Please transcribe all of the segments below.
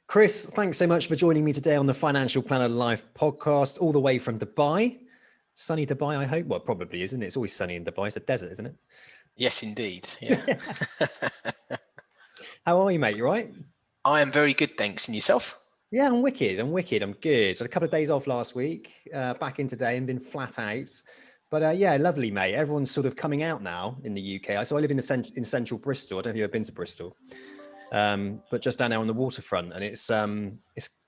Chris, thanks so much for joining me today on the Financial Planner Live podcast, all the way from Dubai. Sunny Dubai, I hope. Well, it probably isn't it? It's always sunny in Dubai. It's a desert, isn't it? Yes, indeed. Yeah. How are you, mate? You all right? I am very good, thanks. And yourself? Yeah, I'm wicked. I'm good. So I had a couple of days off last week, back in today and been flat out. But yeah, lovely, mate. Everyone's sort of coming out now in the UK. So I live in central Bristol. I don't know if you've ever been to Bristol, but just down there on the waterfront, and it's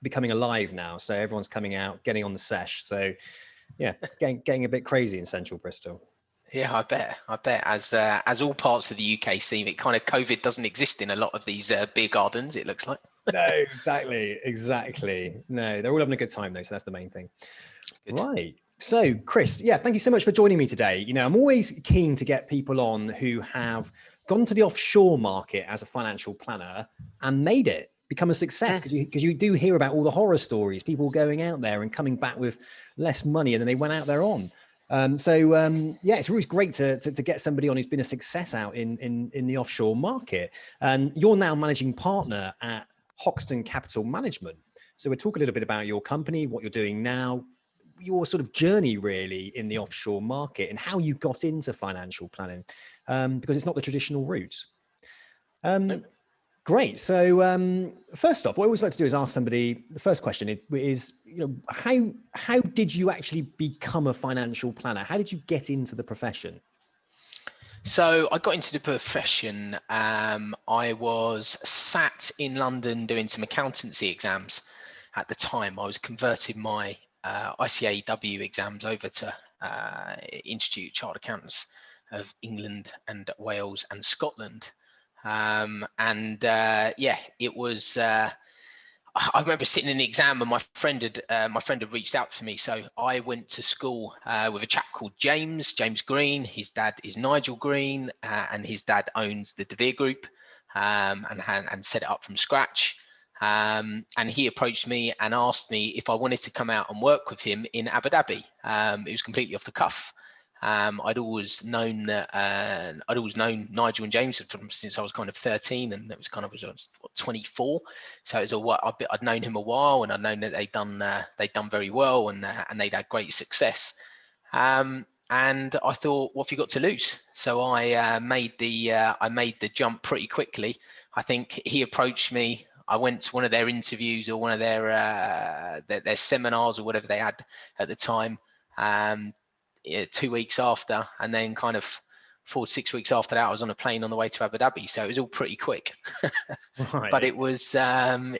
becoming alive now. So everyone's coming out, getting on the sesh. So yeah, getting a bit crazy in central Bristol. Yeah, I bet. As all parts of the UK seem, it kind of COVID doesn't exist in a lot of these beer gardens, it looks like. No, exactly. No, they're all having a good time though, so that's the main thing. Good. Right. So, Chris, yeah, thank you so much for joining me today. You know, I'm always keen to get people on who have gone to the offshore market as a financial planner and made it become a success, because you do hear about all the horror stories, people going out there and coming back with less money than they went out there on. Yeah, it's always great to get somebody on who's been a success out in the offshore market. And you're now managing partner at Hoxton Capital Management. So we'll talk a little bit about your company, what you're doing now, your sort of journey really in the offshore market, and how you got into financial planning, because it's not the traditional route. Great. So first off, what I always like to do is ask somebody, the first question is, you know, how did you actually become a financial planner? How did you get into the profession? So I got into the profession. I was sat in London doing some accountancy exams at the time. I was converting my ICAW exams over to Institute of Chartered Accountants of England and Wales and Scotland. Yeah, it was. I remember sitting in the exam, and my friend had reached out to me. So I went to school with a chap called James Green. His dad is Nigel Green, and his dad owns the De Vere Group, and set it up from scratch. And he approached me and asked me if I wanted to come out and work with him in Abu Dhabi. It was completely off the cuff. I'd always known Nigel and James since I was kind of 13, and it was kind of 24. So it was I'd known him a while, and I'd known that they'd done very well, and they'd had great success. And I thought, what have you got to lose? So I made the jump pretty quickly. I think he approached me. I went to one of their interviews or one of their seminars or whatever they had at the time. 2 weeks after, and then kind of 4 to 6 weeks after that, I was on a plane on the way to Abu Dhabi. So it was all pretty quick. Right. But it was a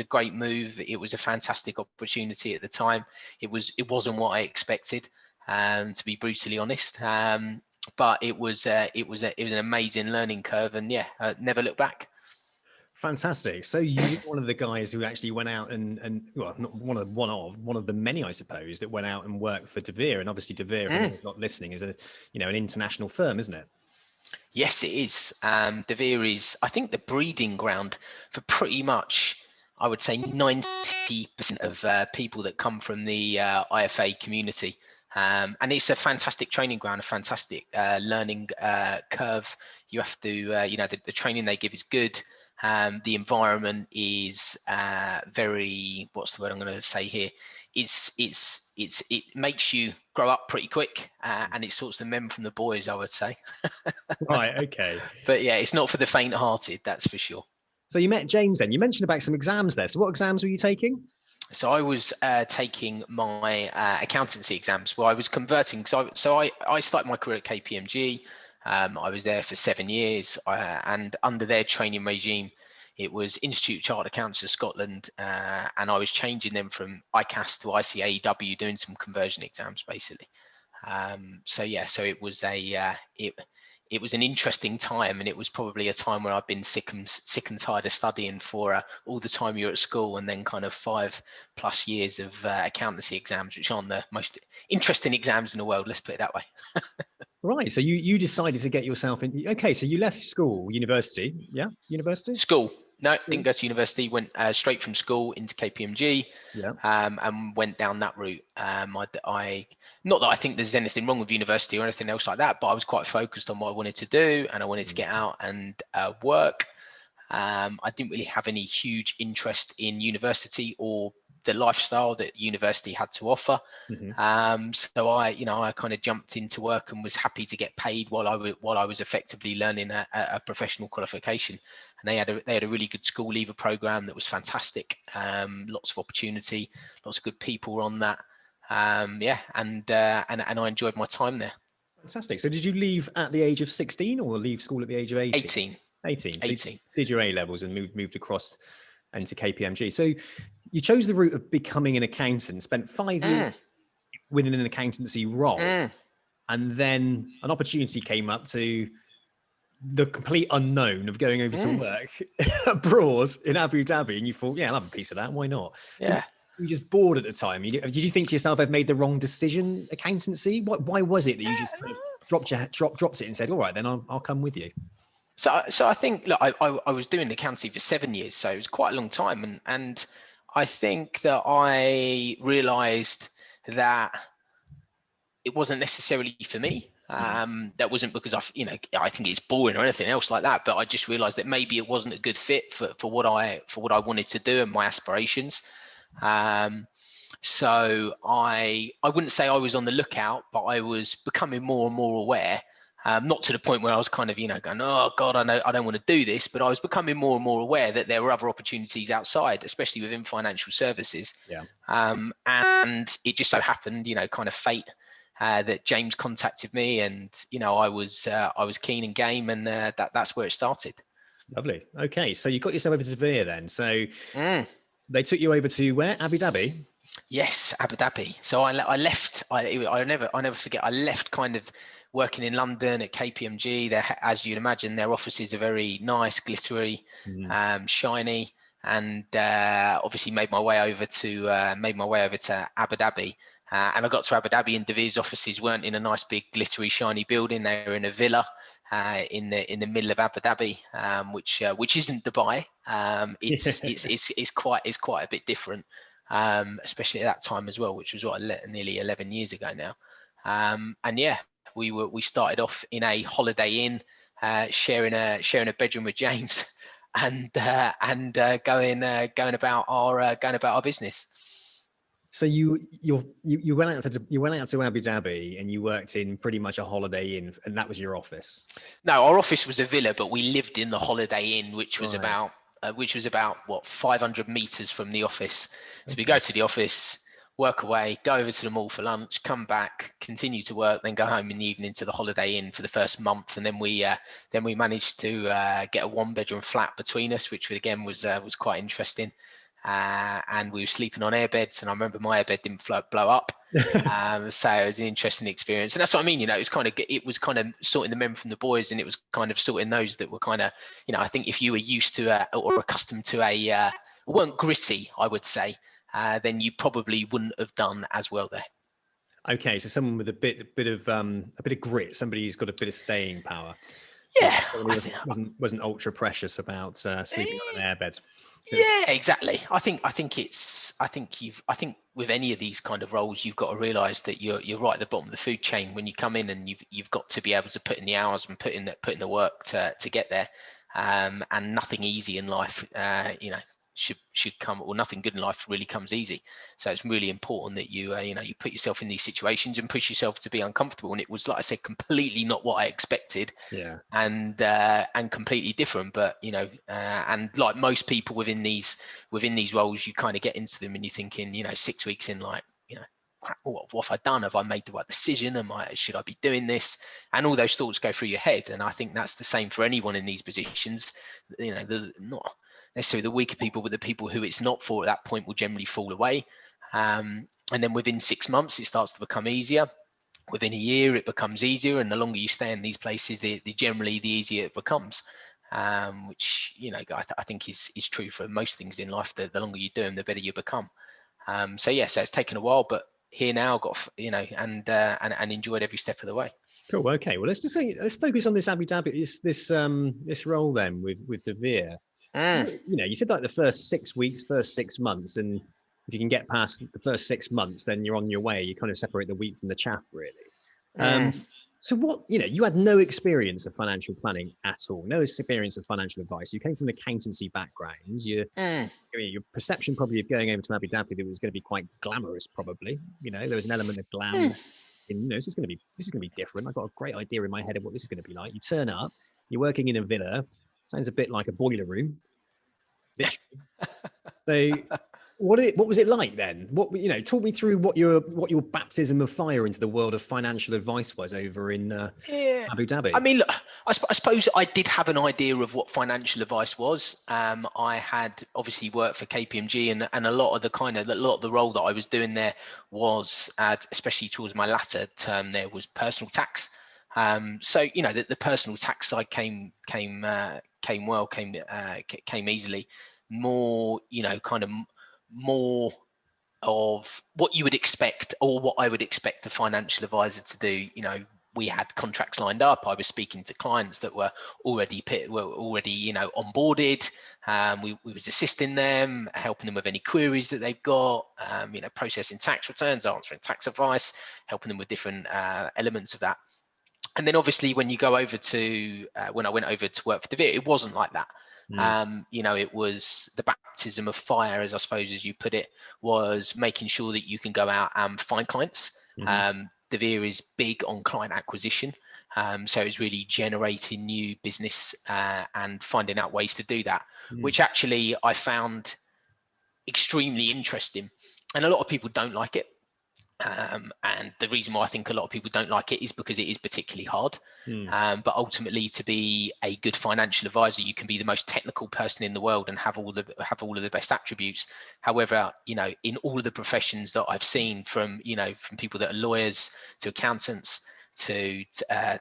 great move. It was a fantastic opportunity at the time. It wasn't what I expected, to be brutally honest. But it was an amazing learning curve, and yeah, never looked back. Fantastic. So you were one of the guys who actually went out and well, not one of the many, I suppose, that went out and worked for De Vere. And obviously De Vere, if anyone's not listening, is an international firm, isn't it? Yes, it is. De Vere is, I think, the breeding ground for pretty much, I would say, 90% of people that come from the IFA community. And it's a fantastic training ground, a fantastic learning curve. You have to, the training they give is good. The environment is very, what's the word I'm going to say here? It makes you grow up pretty quick, and it sorts the men from the boys, I would say. Right. Okay. But yeah, it's not for the faint-hearted, that's for sure. So you met James then. You mentioned about some exams there. So what exams were you taking? So I was taking my accountancy exams. Well, I was converting. So I started my career at KPMG. I was there for 7 years, and under their training regime, it was Institute of Chartered Accountants of Scotland, and I was changing them from ICAS to ICAEW, doing some conversion exams, basically. So it was it was an interesting time, and it was probably a time where I've been sick and tired of studying for all the time you're at school, and then kind of 5+ years of accountancy exams, which aren't the most interesting exams in the world. Let's put it that way. Right. So you decided to get yourself in. Okay. So you left university. Yeah. University. School. No, didn't go to university. Went straight from school into KPMG. Yeah. And went down that route. I not that I think there's anything wrong with university or anything else like that, but I was quite focused on what I wanted to do, and I wanted to get out and work. I didn't really have any huge interest in university or the lifestyle that university had to offer. So I kind of jumped into work and was happy to get paid while I was effectively learning a professional qualification. And they had a really good school leaver program that was fantastic. Lots of opportunity, lots of good people on that. And I enjoyed my time there. Fantastic. So did you leave at the age of 16 or leave school at the age of 18? 18. So you did your A levels and moved across into KPMG. So you chose the route of becoming an accountant, spent 5 years within an accountancy role, and then an opportunity came up to the complete unknown of going over to work abroad in Abu Dhabi, and you thought, yeah, I'll have a piece of that. Why not? Yeah. So you were just bored at the time. Did you think to yourself, I've made the wrong decision, accountancy? Why was it that you just kind of dropped it and said, all right, then I'll come with you? So I think, look, I was doing accountancy for 7 years, so it was quite a long time, and I think that I realised that it wasn't necessarily for me. That wasn't because I think it's boring or anything else like that, but I just realised that maybe it wasn't a good fit for what I wanted to do and my aspirations. So I wouldn't say I was on the lookout, but I was becoming more and more aware. Not to the point where I was kind of, going, oh God, I don't want to do this, but I was becoming more and more aware that there were other opportunities outside, especially within financial services. Yeah. And it just so happened, kind of fate, that James contacted me, and I was keen and game, and that's where it started. Lovely. Okay, so you got yourself over to Veer then. So they took you over to where? Abu Dhabi. Yes, Abu Dhabi. So I left. I never forget. I left kind of working in London at KPMG. As you'd imagine, their offices are very nice, glittery, shiny, and obviously made my way over to Abu Dhabi. And I got to Abu Dhabi, and Veer's offices weren't in a nice big glittery shiny building. They were in a villa in the middle of Abu Dhabi, which isn't Dubai. It's quite a bit different, especially at that time as well, which was nearly 11 years ago now. And yeah, we started off in a Holiday Inn, sharing a bedroom with James, and going about our business. So you went out to Abu Dhabi and you worked in pretty much a Holiday Inn, and that was your office? No, our office was a villa, but we lived in the Holiday Inn, which was about 500 meters from the office. So we go to the office, work away, go over to the mall for lunch, come back, continue to work, then go home in the evening to the Holiday Inn for the first month, and then we managed to get a 1-bedroom flat between us, which again was quite interesting. And we were sleeping on airbeds, and I remember my airbed didn't blow up. So it was an interesting experience, and that's what I mean. It was kind of sorting the men from the boys, and it was kind of sorting those that were kind of, I think if you were used to or accustomed to weren't gritty, I would say, then you probably wouldn't have done as well there. Okay, so someone with a bit of grit, somebody who's got a bit of staying power. Yeah, wasn't ultra precious about sleeping on an airbed. Yeah, exactly. I think with any of these kind of roles, you've got to realise that you're right at the bottom of the food chain when you come in, and you've got to be able to put in the hours and put in the work to get there. And nothing easy in life, should come, or nothing good in life really comes easy. So it's really important that you put yourself in these situations and push yourself to be uncomfortable. And it was, like I said, completely not what I expected. Yeah. And completely different. But and like most people within these roles, you kind of get into them and you're thinking, 6 weeks in, like, what have I done? Have I made the right decision? Should I be doing this? And all those thoughts go through your head. And I think that's the same for anyone in these positions. Not necessarily the weaker people, but the people who it's not for at that point will generally fall away. And then within 6 months, it starts to become easier. Within a year, it becomes easier. And the longer you stay in these places, the generally the easier it becomes. Which, I think is true for most things in life. The longer you do them, the better you become. So it's taken a while, but here now, got and enjoyed every step of the way. Cool. Okay. Well, let's focus on this Abu Dhabi, this role then with De Veer. You said like the first 6 weeks, first 6 months, and if you can get past the first 6 months, then you're on your way. You kind of separate the wheat from the chaff, really. So what, you had no experience of financial planning at all, no experience of financial advice. You came from an accountancy background. Your perception probably of going over to Abu Dhabi, that was going to be quite glamorous, probably. There was an element of glam in, this is going to be different. I've got a great idea in my head of what this is going to be like. You turn up, you're working in a villa, sounds a bit like a boiler room, literally. So what was it like then? Talk me through what your baptism of fire into the world of financial advice was over in Abu Dhabi. I mean, look, I suppose I did have an idea of what financial advice was. I had obviously worked for KPMG, and a lot of the role that I was doing there was, especially towards my latter term, there was personal tax. So the personal tax side came easily. More, more of what you would expect, or what I would expect a financial advisor to do. We had contracts lined up. I was speaking to clients that were already onboarded. We was assisting them, helping them with any queries that they've got. Processing tax returns, answering tax advice, helping them with different elements of that. And then obviously when you go over to when I went over to work for De Vere, it wasn't like that. It was the baptism of fire, as I suppose, as you put it, was making sure that you can go out and find clients. De Vere is big on client acquisition. So it's really generating new business and finding out ways to do that, which actually I found extremely interesting. And a lot of people don't like it. And the reason why I think a lot of people don't like it is because it is particularly hard. But ultimately, to be a good financial advisor, you can be the most technical person in the world and have all of the best attributes. However, in all of the professions that I've seen, from people that are lawyers to accountants to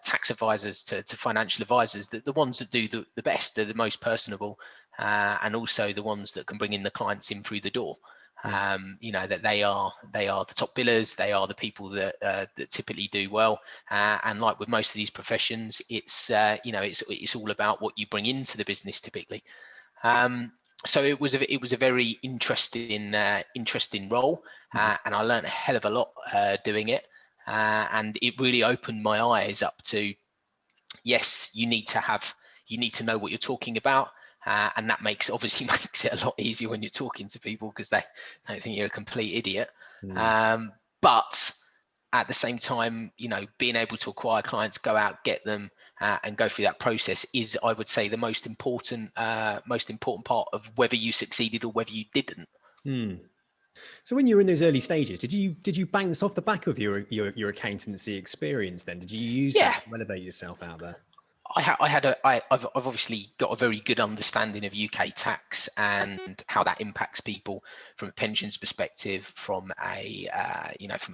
tax advisors to financial advisors, that the ones that do the best are the most personable, and also the ones that can bring in the clients in through the door. That they are the top billers, they are the people that typically do well, and like with most of these professions, it's all about what you bring into the business typically. So it was a very interesting role, and I learned a hell of a lot doing it, and it really opened my eyes up to, yes, you need to know what you're talking about. And that obviously makes it a lot easier when you're talking to people, because they don't think you're a complete idiot. But at the same time, being able to acquire clients, go out, get them, and go through that process is, I would say, the most important part of whether you succeeded or whether you didn't. So when you were in those early stages, did you bounce off the back of your accountancy experience then? Did you use that to elevate yourself out there? I've obviously got a very good understanding of UK tax and how that impacts people from a pensions perspective, from a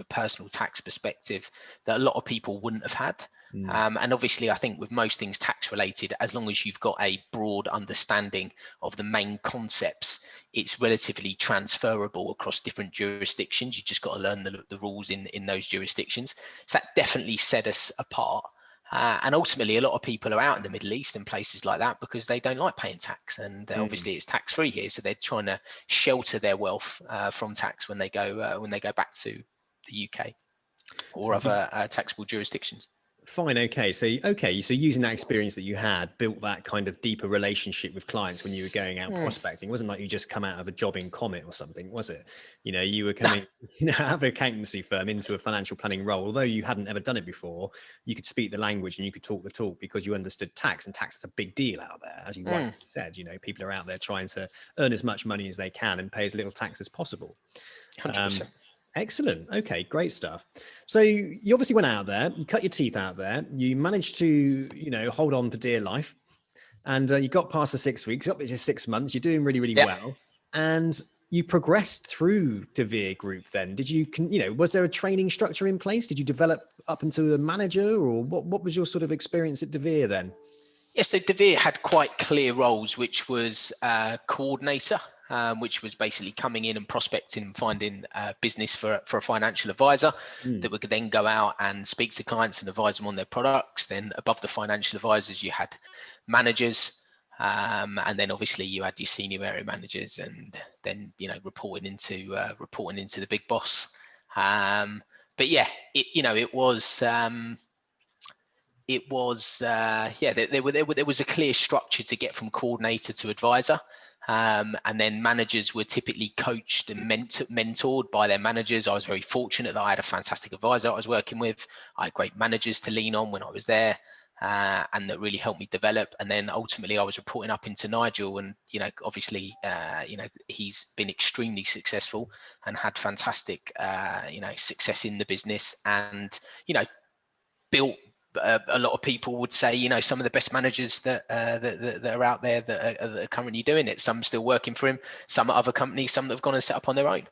personal tax perspective, that a lot of people wouldn't have had. And obviously, I think with most things tax related, as long as you've got a broad understanding of the main concepts, it's relatively transferable across different jurisdictions. You just got to learn the rules in those jurisdictions. So that definitely set us apart. And ultimately, a lot of people are out in the Middle East and places like that because they don't like paying tax, and obviously it's tax free here, so they're trying to shelter their wealth from tax when they go back to the UK or other taxable jurisdictions. Fine. Okay. So using that experience that you had, built that kind of deeper relationship with clients when you were going out prospecting. It wasn't like you just come out of a job in Comet or something, was it? You were coming, out of an accountancy firm into a financial planning role. Although you hadn't ever done it before, you could speak the language and you could talk the talk because you understood tax, and tax is a big deal out there. As you rightly said, people are out there trying to earn as much money as they can and pay as little tax as possible. 100%. Excellent. Okay, great stuff. So you obviously went out there, you cut your teeth out there, you managed to, hold on for dear life, and you got past the 6 weeks, up to 6 months, you're doing really, really well. And you progressed through De Vere Group then. Did you, was there a training structure in place? Did you develop up into a manager, or what was your sort of experience at De Vere then? Yes, so De Vere had quite clear roles, which was coordinator, which was basically coming in and prospecting and finding business for a financial advisor that would then go out and speak to clients and advise them on their products. Then above the financial advisors, you had managers, and then obviously you had your senior area managers, and then reporting into the big boss. But yeah, it was. it was there was a clear structure to get from coordinator to advisor. And then managers were typically coached and mentored by their managers. I was very fortunate that I had a fantastic advisor I was working with. I had great managers to lean on when I was there, and that really helped me develop. And then ultimately I was reporting up into Nigel, and obviously he's been extremely successful and had fantastic success in the business, and built a lot of people would say, some of the best managers that are out there that are currently doing it. Some still working for him, some at other companies, some that have gone and set up on their own.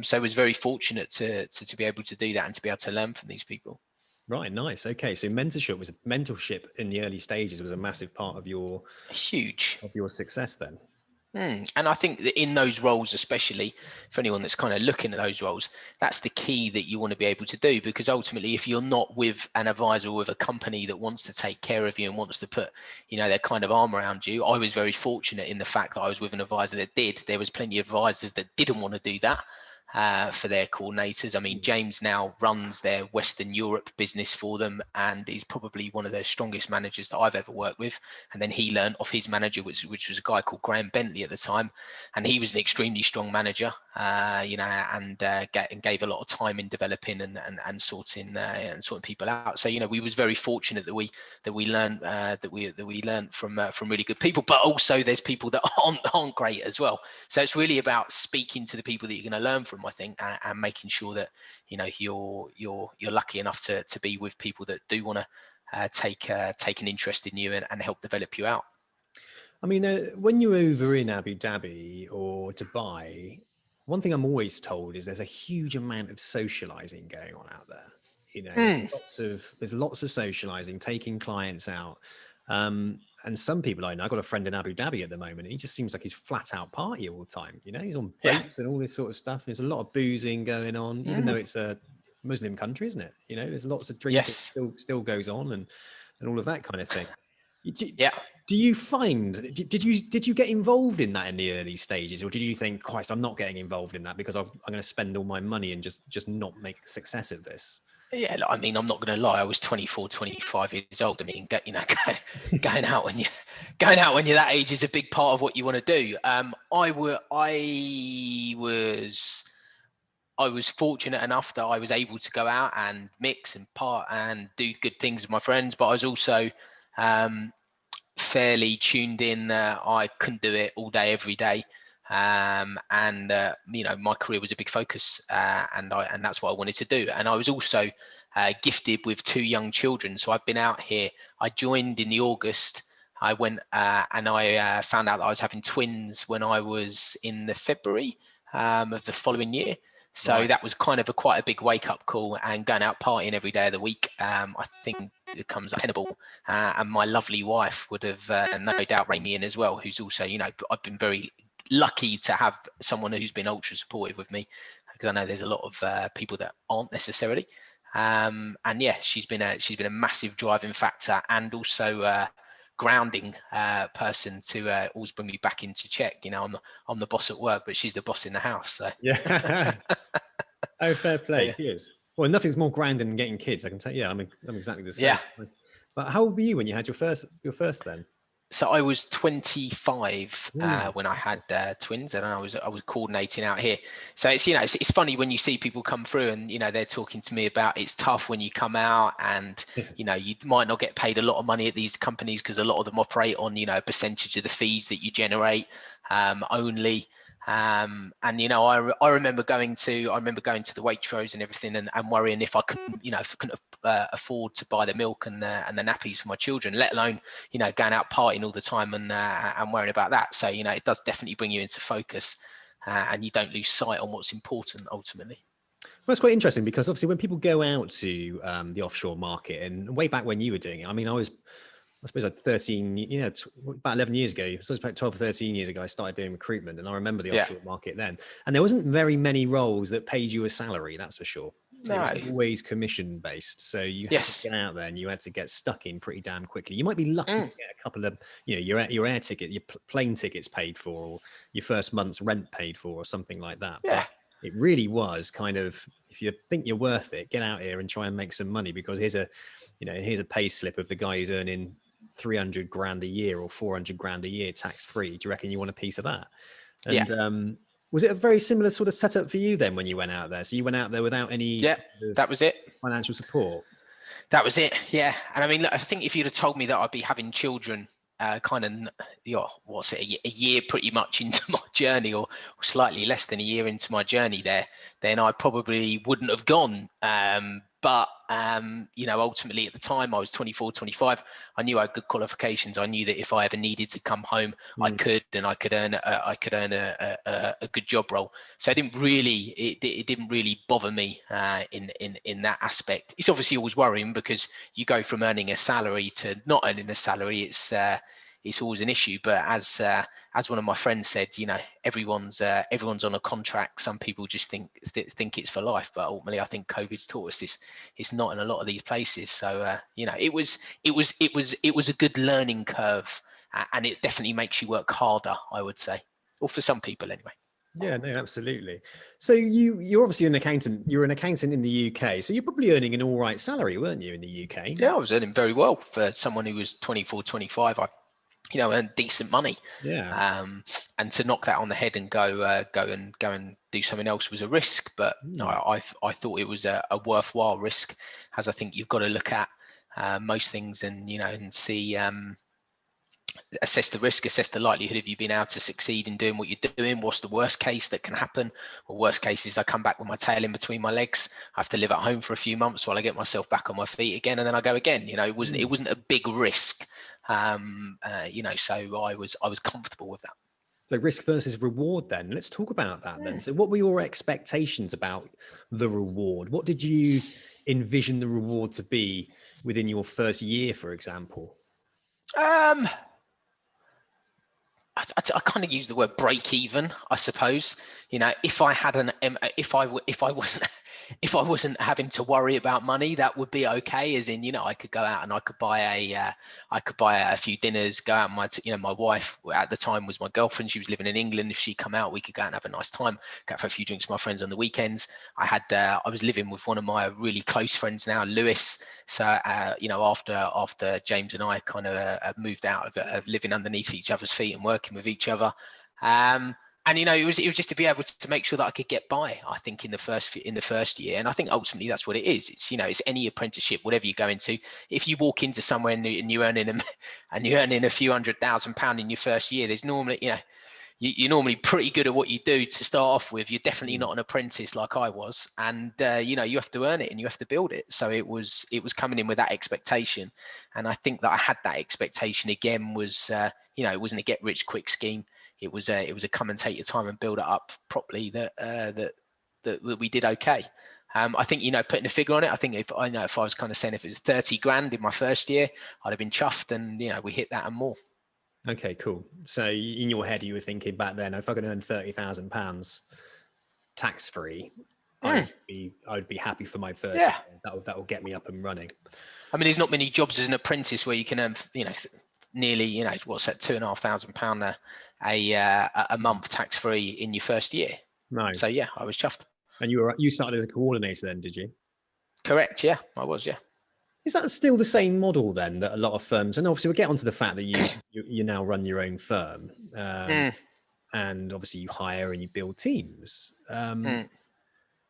So I was very fortunate to be able to do that and to be able to learn from these people. Right, nice. Okay, so mentorship in the early stages was a massive part of your success then. And I think that in those roles, especially for anyone that's kind of looking at those roles, that's the key that you want to be able to do, because ultimately, if you're not with an advisor or with a company that wants to take care of you and wants to put, their kind of arm around you, I was very fortunate in the fact that I was with an advisor that did. There was plenty of advisors that didn't want to do that. For their coordinators. I mean, James now runs their Western Europe business for them, and he's probably one of their strongest managers that I've ever worked with. And then he learned off his manager, which was a guy called Graham Bentley at the time, and he was an extremely strong manager, and gave a lot of time in developing and sorting people out. So we was very fortunate that we learned from really good people, but also there's people that aren't great as well. So it's really about speaking to the people that you're going to learn from, I think, and making sure that you're lucky enough to be with people that do want to take an interest in you and help develop you out. I mean, when you're over in Abu Dhabi or Dubai, one thing I'm always told is there's a huge amount of socializing going on out there. There's lots of socializing, taking clients out. And some people I know, I've got a friend in Abu Dhabi at the moment, and he just seems like he's flat out party all the time. He's on boats and all this sort of stuff. There's a lot of boozing going on, even though it's a Muslim country, isn't it? There's lots of drinking still goes on and all of that kind of thing. Do you find, did you get involved in that in the early stages, or did you think, Christ, I'm not getting involved in that because I'm going to spend all my money and just not make a success of this? Yeah, I mean, I'm not going to lie. I was 24, 25 years old. I mean, going out when you're that age is a big part of what you want to do. I was fortunate enough that I was able to go out and mix and part and do good things with my friends, but I was also fairly tuned in. I couldn't do it all day, every day. My career was a big focus, and that's what I wanted to do. And I was also gifted with 2 young children. So I've been out here. I joined in the August. I went and I found out that I was having twins when I was in the February of the following year. So that was kind of quite a big wake up call, and going out partying every day of the week, I think it becomes untenable. And my lovely wife would have no doubt reined me in as well, who's also, I've been very lucky to have someone who's been ultra supportive with me, because I know there's a lot of people that aren't necessarily. And yeah, she's been a massive driving factor, and also grounding person to always bring me back into check. I'm the boss at work, but she's the boss in the house. So yeah. Oh, fair play. Yeah. Well, nothing's more grounding than getting kids, I can tell you. I'm exactly the same. Yeah. But how old were you when you had your first then? So I was 25 when I had twins, and I was coordinating out here. So it's it's funny when you see people come through and they're talking to me about it's tough when you come out, and you might not get paid a lot of money at these companies because a lot of them operate on a percentage of the fees that you generate only. I remember going to the Waitrose and everything, and worrying if I couldn't afford to buy the milk and the nappies for my children, let alone going out partying all the time and worrying about that. So it does definitely bring you into focus, and you don't lose sight on what's important ultimately. Well, that's quite interesting, because obviously when people go out to the offshore market, and way back when you were doing it, I mean, I suppose like 13, about 11 years ago, so it's about 12, 13 years ago, I started doing recruitment, and I remember the offshore market then. And there wasn't very many roles that paid you a salary, that's for sure. No. It was always commission based. So you had to get out there and you had to get stuck in pretty damn quickly. You might be lucky to get a couple of, your air ticket, your plane tickets paid for, or your first month's rent paid for, or something like that. Yeah. It really was kind of, if you think you're worth it, get out here and try and make some money, because here's a pay slip of the guy who's earning 300 grand a year or 400 grand a year tax free. Do you reckon you want a piece of that? And was it a very similar sort of setup for you then when you went out there? So you went out there without any that was it. financial support? That was it. Yeah. And I mean, I think if you'd have told me that I'd be having children what's it, a year pretty much into my journey, or slightly less than a year into my journey there, then I probably wouldn't have gone. But ultimately at the time I was 24, 25. I knew I had good qualifications. I knew that if I ever needed to come home, I could, and I could earn a good job role. So it didn't really bother me in that aspect. It's obviously always worrying, because you go from earning a salary to not earning a salary. It's always an issue. But as one of my friends said, everyone's on a contract. Some people just think it's for life, but ultimately I think COVID's taught us this. It's not in a lot of these places. So it was a good learning curve, and it definitely makes you work harder, I would say, or for some people anyway. Yeah, no, absolutely. So you're obviously an accountant. You're an accountant in the UK, so you're probably earning an all right salary, weren't you, in the UK? Yeah, I was earning very well for someone who was 24, 25. I earn decent money. Yeah. And to knock that on the head and go and do something else was a risk, but I thought it was a worthwhile risk, as I think you've got to look at most things and see, assess the risk, assess the likelihood of you being able to succeed in doing what you're doing. What's the worst case that can happen? Well, worst case is I come back with my tail in between my legs. I have to live at home for a few months while I get myself back on my feet again, and then I go again. It wasn't a big risk. So I was comfortable with that. So risk versus reward then. Let's talk about that then. So what were your expectations about the reward? What did you envision the reward to be within your first year, for example? I kind of use the word break even, I suppose. If I had if I wasn't having to worry about money, that would be okay. As in, I could go out and I could buy a few dinners, go out. My wife at the time was my girlfriend. She was living in England. If she come out, we could go out and have a nice time, go out for a few drinks with my friends on the weekends. I was living with one of my really close friends now, Lewis. So, after James and I kind of moved out of living underneath each other's feet and working with each other, and it was just to be able to make sure that I could get by, I think, in the first year. And I think ultimately that's what it is. It's any apprenticeship, whatever you go into. If you walk into somewhere and you're earning a few £100,000 in your first year, there's normally you're normally pretty good at what you do to start off with. You're definitely not an apprentice like I was, and you have to earn it and you have to build it. So it was coming in with that expectation, and I think that I had that expectation again. Was it wasn't a get rich quick scheme. It was a come and take your time and build it up properly. That we did okay. I think putting a figure on it. I think if I was kind of saying if it was 30 grand in my first year, I'd have been chuffed, and we hit that and more. Okay, cool. So in your head, you were thinking back then, if I could earn £30,000 tax free, I would be happy for my first year. That will get me up and running. I mean, there's not many jobs as an apprentice where you can earn, nearly, what's that, £2,500 a month tax free in your first year. No. So yeah, I was chuffed. And you started as a coordinator then, did you? Correct. Yeah, I was. Yeah. Is that still the same model then that a lot of firms, and obviously we'll get onto the fact that you now run your own firm, and obviously you hire and you build teams,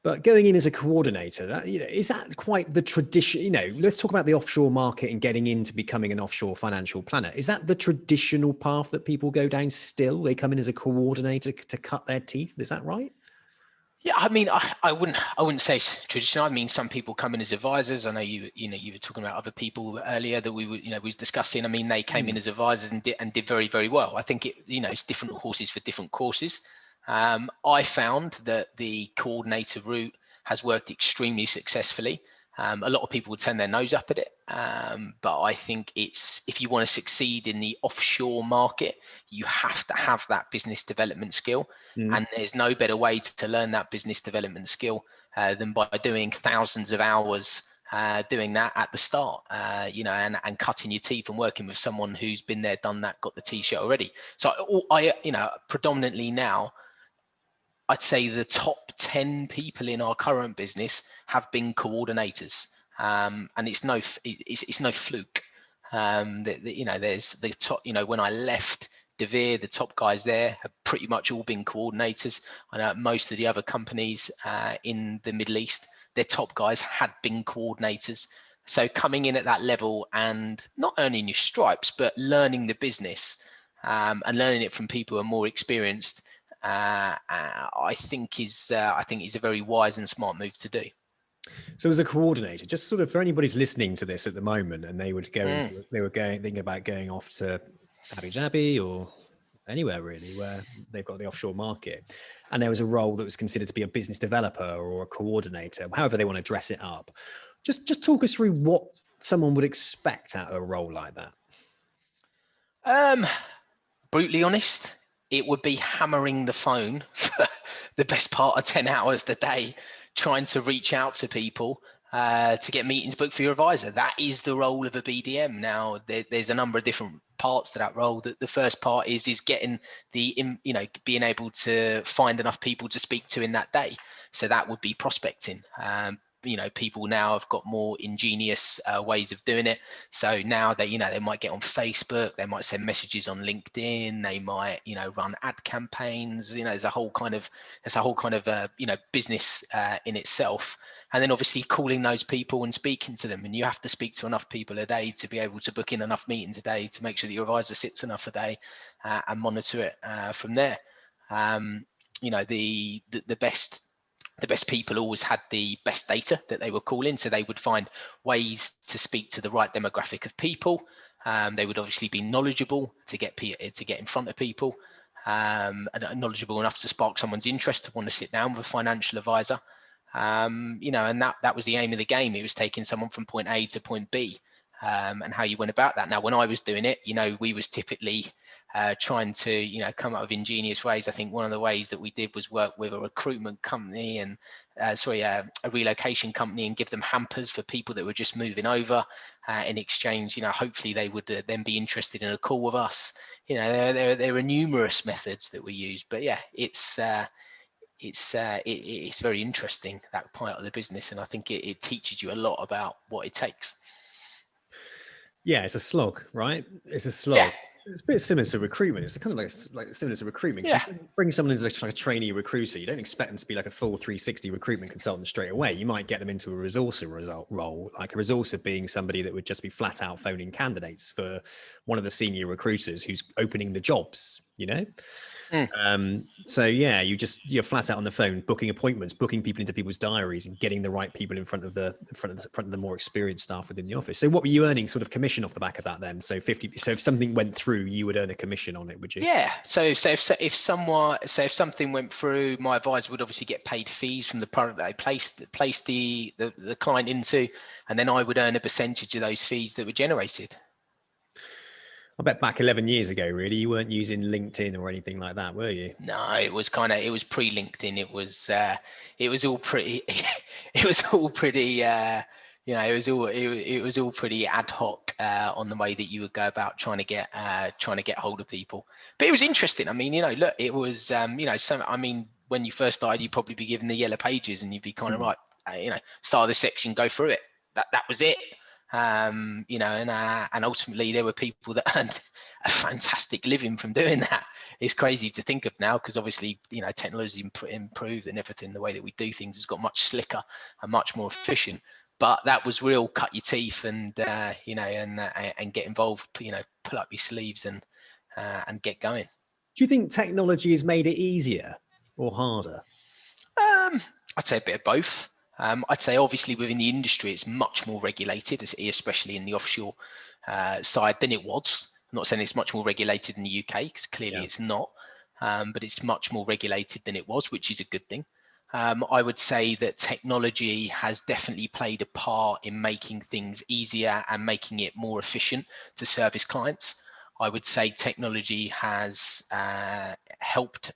but going in as a coordinator, is that quite the tradition? Let's talk about the offshore market and getting into becoming an offshore financial planner. Is that the traditional path that people go down still? They come in as a coordinator to cut their teeth. Is that right? Yeah, I mean, I wouldn't say traditional. I mean, some people come in as advisors. I know you were talking about other people earlier that we was discussing. I mean, they came in as advisors and did very, very well. I think it's different horses for different courses. I found that the coordinator route has worked extremely successfully. A lot of people would turn their nose up at it, but I think if you want to succeed in the offshore market, you have to have that business development skill, and there's no better way to learn that business development skill than by doing thousands of hours doing that at the start, and cutting your teeth and working with someone who's been there, done that, got the t-shirt already. So I predominantly now, I'd say the top 10 people in our current business have been coordinators, and it's no fluke. There's the top. When I left De Vere, the top guys there have pretty much all been coordinators. I know most of the other companies in the Middle East, their top guys had been coordinators. So coming in at that level and not earning your stripes, but learning the business and learning it from people who are more experienced, I think is a very wise and smart move to do. So as a coordinator, just sort of for anybody's listening to this at the moment, and they would go thinking about going off to Abu Dhabi or anywhere really where they've got the offshore market, and there was a role that was considered to be a business developer or a coordinator, however they want to dress it up. Just talk us through what someone would expect out of a role like that. Brutally honest, it would be hammering the phone for the best part of 10 hours a day, trying to reach out to people to get meetings booked for your advisor. That is the role of a BDM. Now, there's a number of different parts to that role. The first part is getting being able to find enough people to speak to in that day. So that would be prospecting. People now have got more ingenious ways of doing it. So now they might get on Facebook, they might send messages on LinkedIn, they might run ad campaigns. There's a whole kind of business in itself. And then obviously calling those people and speaking to them, and you have to speak to enough people a day to be able to book in enough meetings a day to make sure that your advisor sits enough a day and monitor it from there. The best people always had the best data that they were calling, so they would find ways to speak to the right demographic of people. They would obviously be knowledgeable to get in front of people, and knowledgeable enough to spark someone's interest to want to sit down with a financial advisor. And that was the aim of the game. It was taking someone from point A to point B. And how you went about that. Now, when I was doing it, we was typically trying to, come up with ingenious ways. I think one of the ways that we did was work with a recruitment company and a relocation company and give them hampers for people that were just moving over. In exchange, hopefully they would then be interested in a call with us. There are numerous methods that we use, but yeah, it's very interesting, that part of the business, and I think it teaches you a lot about what it takes. Yeah, it's a slog, right? It's a slog. Yeah. It's a bit similar to recruitment. It's kind of like similar to recruitment. Yeah. You bring someone in as like a trainee recruiter. You don't expect them to be like a full 360 recruitment consultant straight away. You might get them into a resourcer role, like a resourcer being somebody that would just be flat out phoning candidates for one of the senior recruiters who's opening the jobs, So yeah, you're flat out on the phone, booking appointments, booking people into people's diaries, and getting the right people in front of the more experienced staff within the office. So what were you earning sort of commission off the back of that then? So if something went through, you would earn a commission on it, would you? Yeah. So if something went through, my advisor would obviously get paid fees from the product that they placed the client into, and then I would earn a percentage of those fees that were generated. I bet back 11 years ago, really, you weren't using LinkedIn or anything like that, were you? No, it was pre-LinkedIn. It was all pretty, it was all pretty, it was all pretty ad hoc on the way that you would go about trying to get hold of people. But it was interesting. I mean, look, it was, when you first started, you'd probably be given the yellow pages and you'd be kind of right, start of the section, go through it. That was it. And ultimately there were people that earned a fantastic living from doing that. It's crazy to think of now, because obviously technology improved and everything, the way that we do things has got much slicker and much more efficient. But that was real cut your teeth and get involved, pull up your sleeves and get going. Do you think technology has made it easier or harder? I'd say a bit of both. I'd say obviously within the industry, it's much more regulated, especially in the offshore side than it was. I'm not saying it's much more regulated in the UK, because clearly it's not, but it's much more regulated than it was, which is a good thing. I would say that technology has definitely played a part in making things easier and making it more efficient to service clients. I would say technology has helped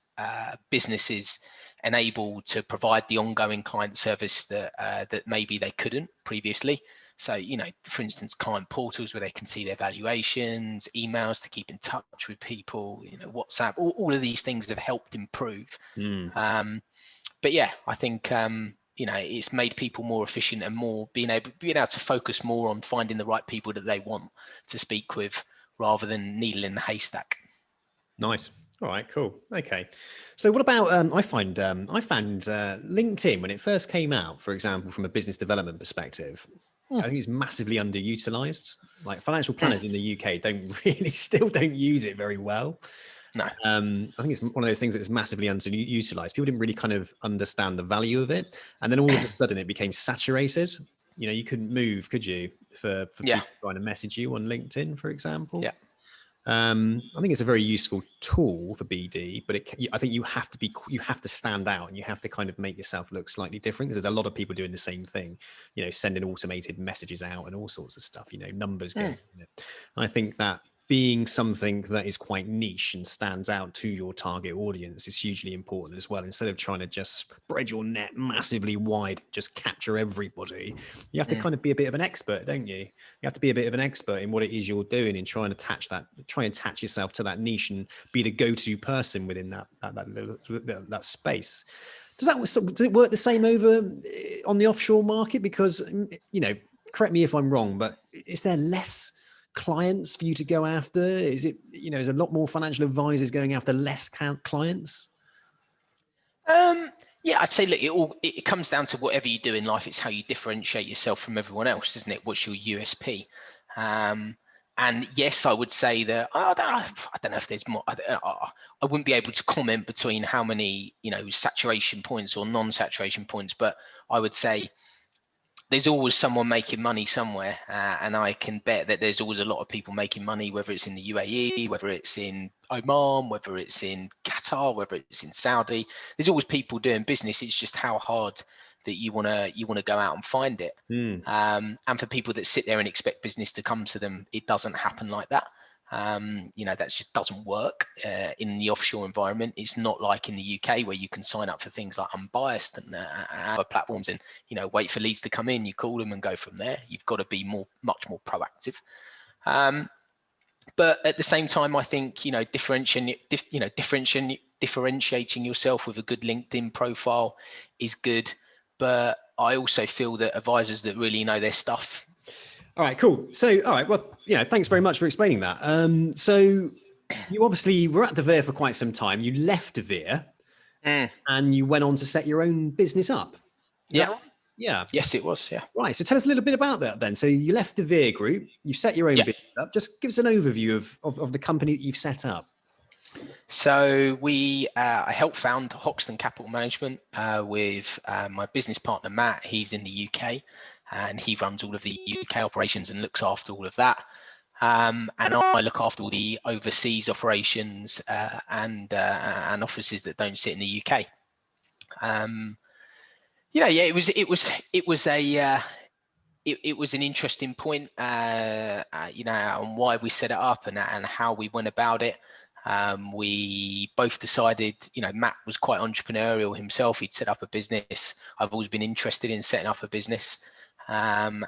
businesses enable to provide the ongoing client service that maybe they couldn't previously. So, for instance, client portals where they can see their valuations, emails to keep in touch with people, WhatsApp, all of these things have helped improve. But yeah, I think, it's made people more efficient and more being able to focus more on finding the right people that they want to speak with rather than needle in the haystack. Nice. All right, cool. Okay. So what about, I found LinkedIn when it first came out, for example, from a business development perspective, I think it's massively underutilized. Like financial planners in the UK still don't use it very well. No. I think it's one of those things that's massively underutilized. People didn't really kind of understand the value of it. And then all of a sudden it became saturated. You couldn't move, could you, for people trying to message you on LinkedIn, for example? Yeah. I think it's a very useful tool for BD, but I think you have to stand out and you have to kind of make yourself look slightly different, because there's a lot of people doing the same thing, sending automated messages out and all sorts of stuff, numbers game. And I think that being something that is quite niche and stands out to your target audience is hugely important as well. Instead of trying to just spread your net massively wide, just capture everybody, you have to kind of be a bit of an expert, don't you? You have to be a bit of an expert in what it is you're doing and try and attach yourself to that niche and be the go-to person within that space. Does it work the same over on the offshore market? Because, correct me if I'm wrong, but is there less clients for you to go after? Is it, is a lot more financial advisors going after less clients? Yeah, I'd say, look, it comes down to whatever you do in life. It's how you differentiate yourself from everyone else, isn't it? What's your USP? And yes, I would say that I don't know if there's more. I wouldn't be able to comment between how many saturation points or non-saturation points, but I would say there's always someone making money somewhere, and I can bet that there's always a lot of people making money, whether it's in the UAE, whether it's in Oman, whether it's in Qatar, whether it's in Saudi. There's always people doing business. It's just how hard that you want to go out and find it. And for people that sit there and expect business to come to them, it doesn't happen like that. That just doesn't work in the offshore environment. It's not like in the UK where you can sign up for things like Unbiased and other platforms and wait for leads to come in, you call them and go from there. You've got to be much more proactive. But at the same time, I think differentiating yourself with a good LinkedIn profile is good. But I also feel that advisors that really know their stuff. All right, cool. So, all right, well, thanks very much for explaining that. So you obviously were at De Vere for quite some time. You left De Vere and you went on to set your own business up. Is that right? Yeah. Yes, it was. Yeah. Right. So tell us a little bit about that then. So you left De Vere Group, you set your own business up. Just give us an overview of the company that you've set up. So I helped found Hoxton Capital Management with my business partner, Matt. He's in the UK and he runs all of the UK operations and looks after all of that. And I look after all the overseas operations and offices that don't sit in the UK. It was an interesting point, on why we set it up and how we went about it. We both decided, Matt was quite entrepreneurial himself. He'd set up a business. I've always been interested in setting up a business. And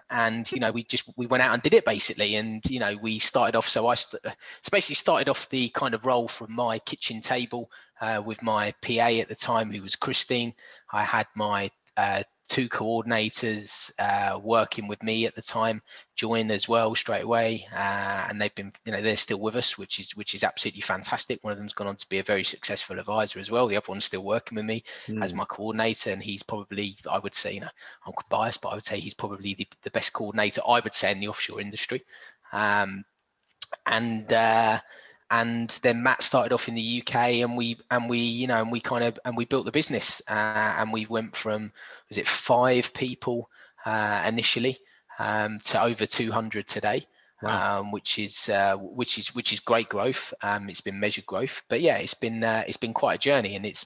we went out and did it basically. And, we started off. So basically started off the kind of role from my kitchen table with my PA at the time, who was Christine. I had my two coordinators working with me at the time join as well straight away, and they've been they're still with us, which is absolutely fantastic. One of them's gone on to be a very successful advisor as well. The other one's still working with me as my coordinator, and he's probably, I would say, I'm biased, but I would say he's probably the best coordinator, I would say, in the offshore industry. And then Matt started off in the UK, and we built the business, and we went from, was it 5 people initially to over 200 today. Wow. Which is great growth. It's been measured growth, but yeah, it's been quite a journey, and it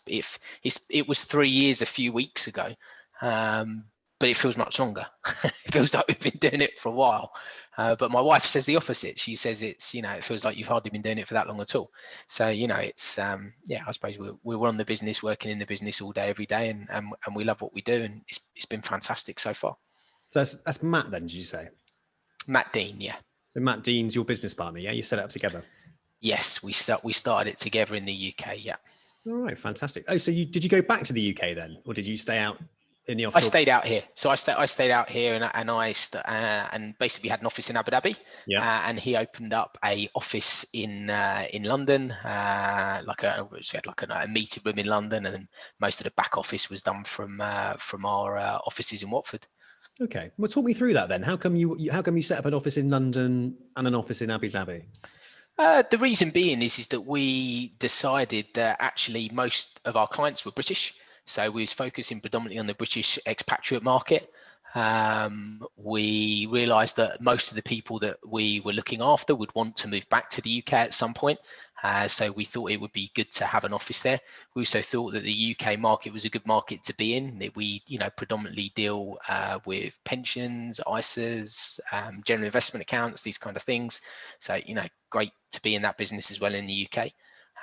was 3 years a few weeks ago. But it feels much longer. It feels like we've been doing it for a while. But my wife says the opposite. She says it feels like you've hardly been doing it for that long at all. So, it's, I suppose we're on the business, working in the business all day, every day, and we love what we do. And it's been fantastic so far. So that's Matt then, did you say? Matt Dean, yeah. So Matt Dean's your business partner, yeah? You set it up together? Yes, we started it together in the UK, yeah. All right, fantastic. Oh, so did you go back to the UK then, or did you stay out in the I offshore? stayed out here. So I stayed out here, and basically had an office in Abu Dhabi. Yeah. And he opened up a office in London, we had like a meeting room in London, and then most of the back office was done from our offices in Watford. Okay, well, talk me through that then. How come you set up an office in London and an office in Abu Dhabi? The reason being is that we decided that actually most of our clients were British. So we was focusing predominantly on the British expatriate market. We realized that most of the people that we were looking after would want to move back to the UK at some point. So we thought it would be good to have an office there. We also thought that the UK market was a good market to be in. That we, predominantly deal with pensions, ISAs, general investment accounts, these kind of things. So, great to be in that business as well in the UK.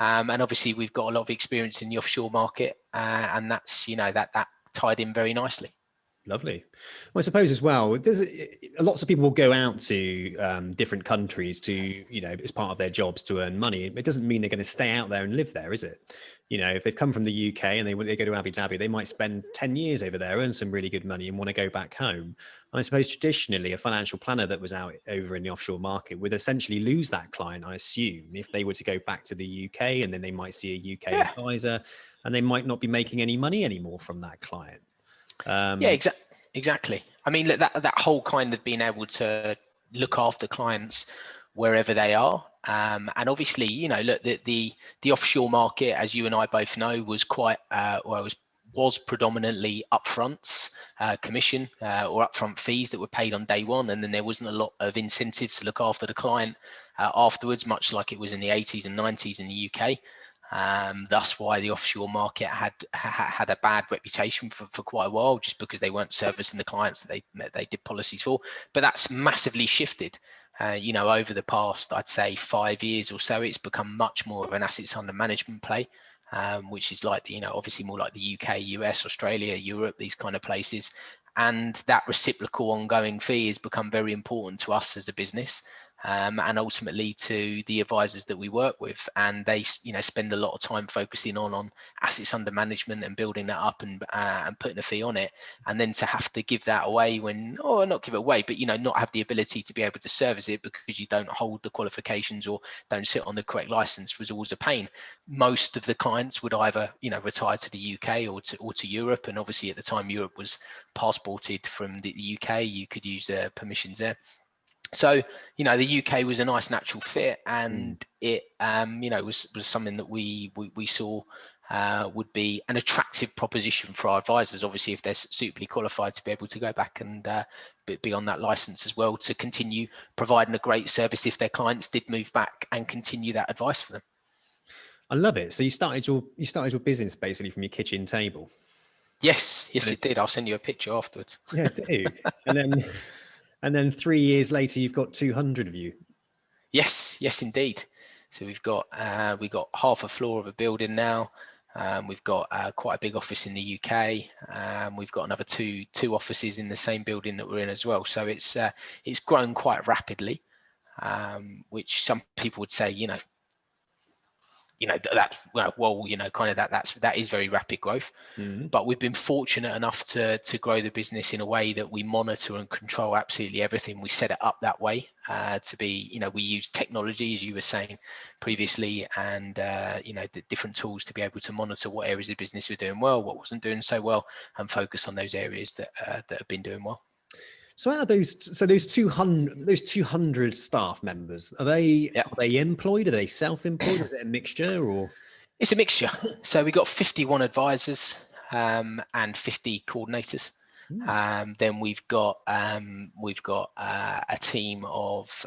And obviously we've got a lot of experience in the offshore market, and that's, that tied in very nicely. Lovely. Well, I suppose as well, lots of people will go out to different countries to, as part of their jobs to earn money. It doesn't mean they're going to stay out there and live there, is it? If they've come from the UK and they go to Abu Dhabi, they might spend 10 years over there, earn some really good money and want to go back home. And I suppose traditionally a financial planner that was out over in the offshore market would essentially lose that client, I assume, if they were to go back to the UK, and then they might see a UK advisor and they might not be making any money anymore from that client. Exactly. I mean, look, that whole kind of being able to look after clients wherever they are, and obviously, look, the offshore market, as you and I both know, was quite was predominantly upfronts, commission or upfront fees that were paid on day one, and then there wasn't a lot of incentives to look after the client afterwards, much like it was in the 80s and 90s in the UK. That's why the offshore market had a bad reputation for quite a while, just because they weren't servicing the clients that they did policies for. But that's massively shifted. Over the past, I'd say 5 years or so, it's become much more of an assets under management play, which is like obviously more like the UK, US, Australia, Europe, these kind of places. And that reciprocal ongoing fee has become very important to us as a business. And ultimately to the advisors that we work with, and they spend a lot of time focusing on assets under management and building that up and putting a fee on it, and then to have to give that away not give it away, but not have the ability to be able to service it because you don't hold the qualifications or don't sit on the correct license was always a pain. Most of the clients would either retire to the UK or to Europe, and obviously at the time Europe was passported from the UK, you could use their permissions there. So, the UK was a nice natural fit, and it, was something that we saw would be an attractive proposition for our advisors. Obviously, if they're suitably qualified to be able to go back and be on that license as well, to continue providing a great service if their clients did move back and continue that advice for them. I love it. So you started your business basically from your kitchen table. Yes, it did. I'll send you a picture afterwards. Yeah, do. And then 3 years later, you've got 200 of you. Yes, indeed. So we've got half a floor of a building now. We've got quite a big office in the UK. We've got another two offices in the same building that we're in as well. So it's grown quite rapidly, which some people would say, that is very rapid growth. Mm-hmm. But we've been fortunate enough to grow the business in a way that we monitor and control absolutely everything. We set it up that way to be, we use technology, as you were saying previously, and the different tools to be able to monitor what areas of business were doing well, what wasn't doing so well, and focus on those areas that have been doing well. So out of those 200 staff members, are they employed? Are they self-employed? Is it a mixture, or? It's a mixture. So we got 51 advisors and 50 coordinators. Then we've got a team of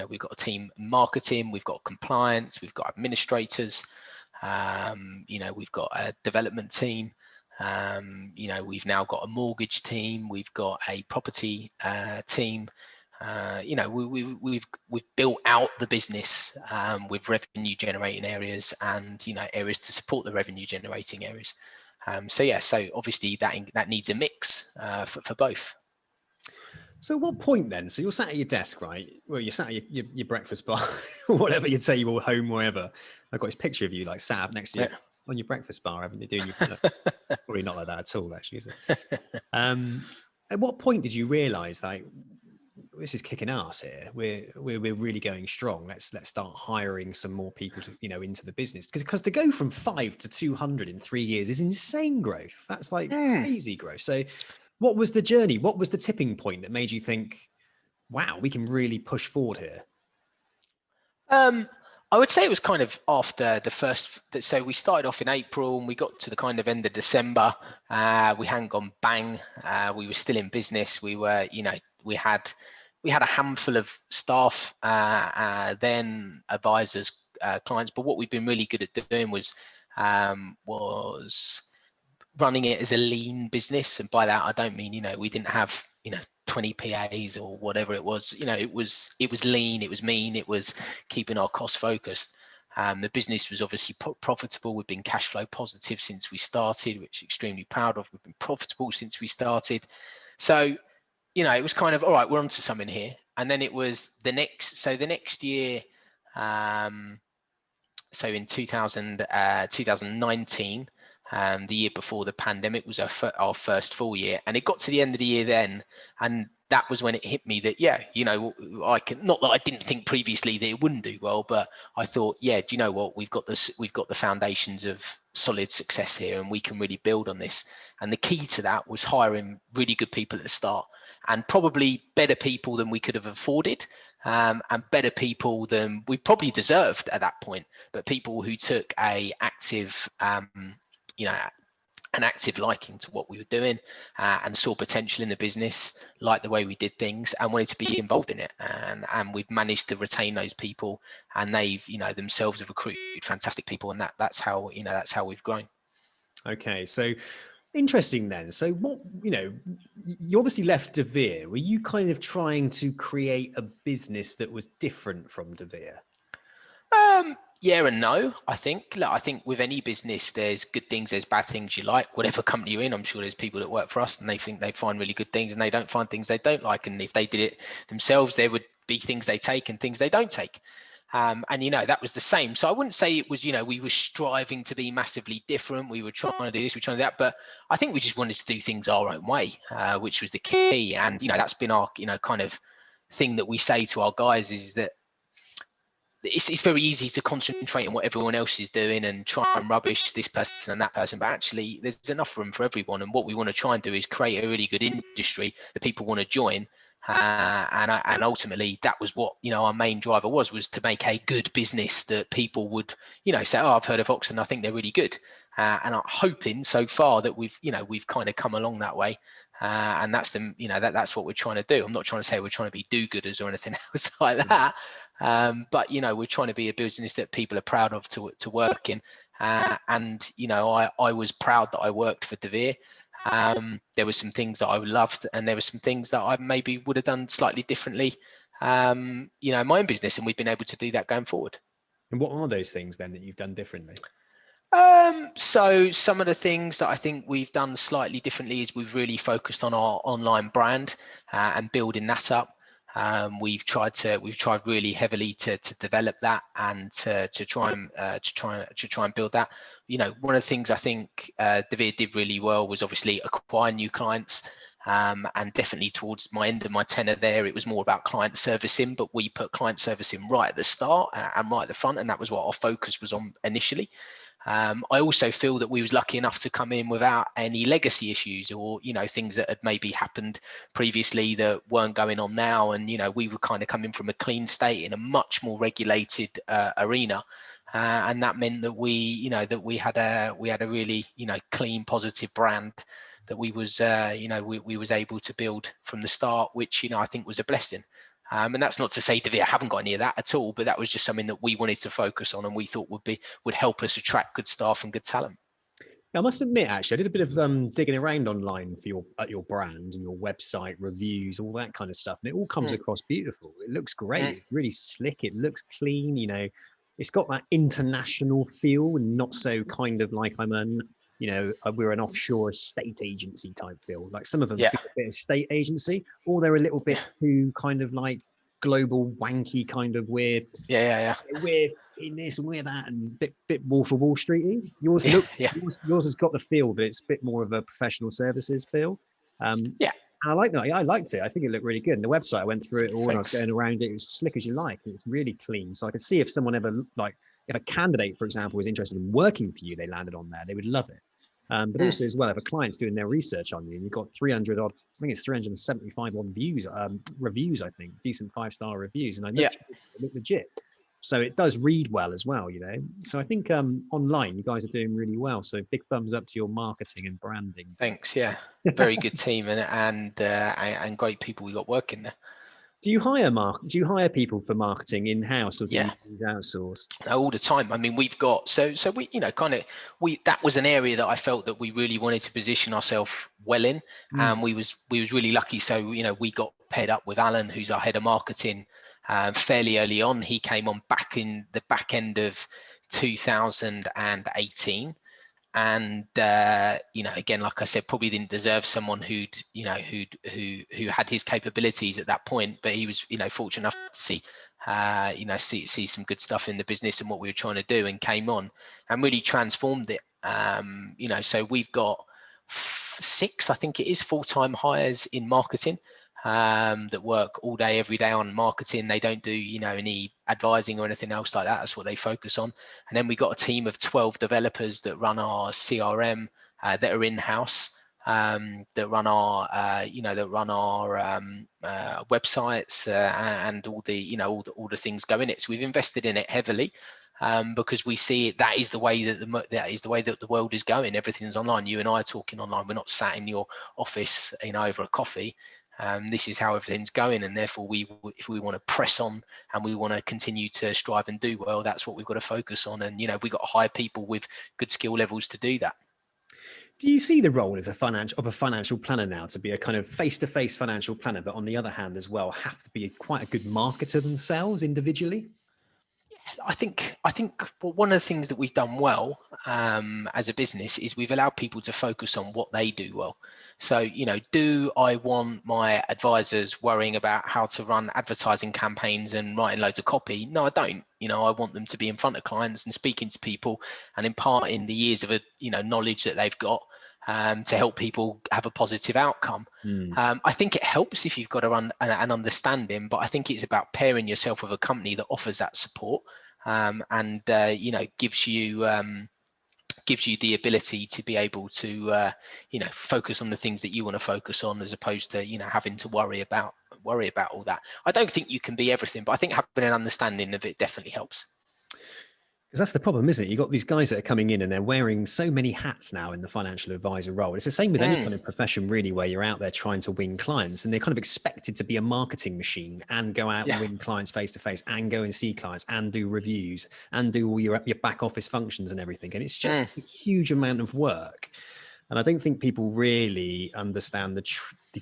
we've got a team marketing, we've got compliance, we've got administrators, we've got a development team. We've now got a mortgage team, we've got a property team. We've built out the business with revenue generating areas and areas to support the revenue generating areas. So obviously that needs a mix for both. So at what point then? So you're sat at your desk, right? Well, you're sat at your breakfast bar, or whatever you'd say, you were home, wherever. I've got this picture of you like sat up next to you on your breakfast bar, haven't you? Doing your probably not like that at all, actually, is it? At what point did you realise like this is kicking ass here? We're really going strong. Let's start hiring some more people to into the business because to go from 5 to 200 in 3 years is insane growth. That's like crazy growth. So, what was the journey? What was the tipping point that made you think, wow, we can really push forward here? I would say it was kind of after the first. So we started off in April and we got to the kind of end of December. We hadn't gone bang. We were still in business. We were, we had a handful of staff, then advisors, clients. But what we've been really good at doing was running it as a lean business. And by that, I don't mean, we didn't have, 20 PAs or whatever it was. It was lean, it was mean, it was keeping our costs focused. The business was obviously profitable. We've been cash flow positive since we started, which I'm extremely proud of. We've been profitable since we started. So, it was kind of, all right, we're onto something here. And then it was the next year, so in 2019, the year before the pandemic was our first full year, and it got to the end of the year then, and that was when it hit me that I can, not that I didn't think previously that it wouldn't do well, but I thought, do you know what, we've got the foundations of solid success here, and we can really build on this. And the key to that was hiring really good people at the start, and probably better people than we could have afforded, and better people than we probably deserved at that point, but people who took an active liking to what we were doing, and saw potential in the business, liked the way we did things, and wanted to be involved in it. And we've managed to retain those people, and they've themselves have recruited fantastic people, and that's how we've grown. Okay, so interesting then. So what, you obviously left De Vere. Were you kind of trying to create a business that was different from De Vere? Yeah and no. I think with any business, there's good things, there's bad things you like. Whatever company you're in, I'm sure there's people that work for us and they think they find really good things, and they don't find things they don't like. And if they did it themselves, there would be things they take and things they don't take. And that was the same. So I wouldn't say it was, we were striving to be massively different. We were trying to do this, we were trying to do that, but I think we just wanted to do things our own way, which was the key. And that's been our kind of thing that we say to our guys, is that it's very easy to concentrate on what everyone else is doing and try and rubbish this person and that person, but actually there's enough room for everyone. And what we want to try and do is create a really good industry that people want to join. And ultimately that was what our main driver was to make a good business that people would say, oh, I've heard of Hoxton, I think they're really good. And I'm hoping so far that we've kind of come along that way. And that's that's what we're trying to do. I'm not trying to say we're trying to be do-gooders or anything else like that. But we're trying to be a business that people are proud of to work in. And I was proud that I worked for De Vere. There were some things that I loved, and there were some things that I maybe would have done slightly differently, in my own business, and we've been able to do that going forward. And what are those things then that you've done differently? So some of the things that I think we've done slightly differently is we've really focused on our online brand, and building that up. We've tried really heavily to develop that and to try and build that. One of the things I think De Vere did really well was obviously acquire new clients. And definitely towards my end of my tenure there, it was more about client servicing, but we put client servicing right at the start and right at the front, and that was what our focus was on initially. I also feel that we was lucky enough to come in without any legacy issues or, things that had maybe happened previously that weren't going on now. And, we were kind of coming from a clean state in a much more regulated arena. And that meant that we had a really, clean, positive brand that we was able to build from the start, which, I think was a blessing. And that's not to say De Vere haven't got any of that at all, but that was just something that we wanted to focus on and we thought would help us attract good staff and good talent. I must admit, actually, I did a bit of digging around online for your brand and your website, reviews, all that kind of stuff, and it all comes across beautiful. It looks great. It's really slick. It looks clean. It's got that international feel, and not so kind of like I'm a we're an offshore estate agency type feel. Like some of them Yeah. feel a bit estate agency, or they're a little bit too kind of like global wanky kind of weird. Yeah. We're in this and we're that, and bit Wolf of Wall Streety. Yours has got the feel, but it's a bit more of a professional services feel. Yeah. I like that. I liked it. I think it looked really good. And the website, I went through it all and I was Thanks. going around it. It was slick as you like. And it's really clean. So I could see if someone ever if a candidate, for example, was interested in working for you, they landed on there, they would love it. But also as well, if a client's doing their research on you and you've got 300 odd, I think it's 375 odd reviews, I think, decent 5-star reviews. And I looked, it looked legit. So it does read well as well, So I think online, you guys are doing really well. So big thumbs up to your marketing and branding. Thanks. Yeah. Very good team and great people we got working there. Do you hire people for marketing in-house, or do you use outsourced? All the time. I mean, we've got so we that was an area that I felt that we really wanted to position ourselves well in, and we was really lucky. So we got paired up with Alan, who's our head of marketing, fairly early on. He came on back in the back end of 2018. And again, like I said, probably didn't deserve someone who had his capabilities at that point, but he was fortunate enough to see some good stuff in the business and what we were trying to do, and came on and really transformed it. So we've got 6, I think it is, full-time hires in marketing that work all day, every day on marketing. They don't do, any advising or anything else like that. That's what they focus on. And then we got a team of 12 developers that run our CRM, that are in-house, that run our, websites and all the things go in it. So we've invested in it heavily. Because we see it, that is the way that the world is going. Everything's online. You and I are talking online. We're not sat in your office, over a coffee. This is how everything's going, and therefore if we want to press on and we want to continue to strive and do well, that's what we've got to focus on. And we got to hire people with good skill levels to do that. Do you see the role as a financial planner now to be a kind of face-to-face financial planner, but on the other hand as well have to be quite a good marketer themselves individually? I think one of the things that we've done well as a business is we've allowed people to focus on what they do well. So, do I want my advisors worrying about how to run advertising campaigns and writing loads of copy? No, I don't. I want them to be in front of clients and speaking to people and imparting the years of knowledge that they've got to help people have a positive outcome. I think it helps if you've got an understanding, but I think it's about pairing yourself with a company that offers that support and gives you the ability to be able to focus on the things that you want to focus on, as opposed to having to worry about all that. I don't think you can be everything, but I think having an understanding of it definitely helps. Because that's the problem, isn't it? You've got these guys that are coming in and they're wearing so many hats now in the financial advisor role. It's the same with any kind of profession, really, where you're out there trying to win clients and they're kind of expected to be a marketing machine and go out and win clients face to face and go and see clients and do reviews and do all your back office functions and everything. And it's just a huge amount of work. And I don't think people really understand the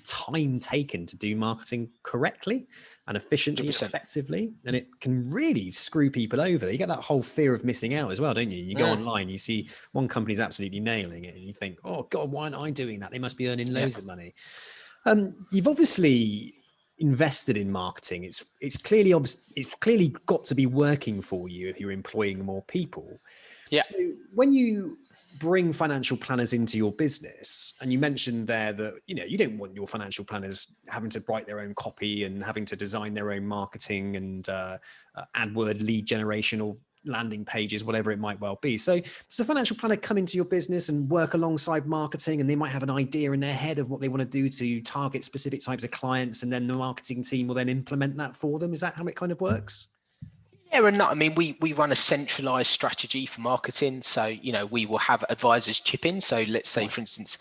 time taken to do marketing correctly and efficiently, 100%. Effectively. And it can really screw people over. You get that whole fear of missing out as well, don't you? You go online, you see one company's absolutely nailing it and you think, oh God, why aren't I doing that? They must be earning loads of money. You've obviously invested in marketing. It's clearly got to be working for you if you're employing more people. Yeah. So when you bring financial planners into your business, and you mentioned there that you don't want your financial planners having to write their own copy and having to design their own marketing and AdWord lead generation or landing pages, whatever it might well be. So does a financial planner come into your business and work alongside marketing, and they might have an idea in their head of what they want to do to target specific types of clients, and then the marketing team will then implement that for them? Is that how it kind of works? Yeah, and I mean, we run a centralized strategy for marketing. So, we will have advisors chip in. So let's say, for instance,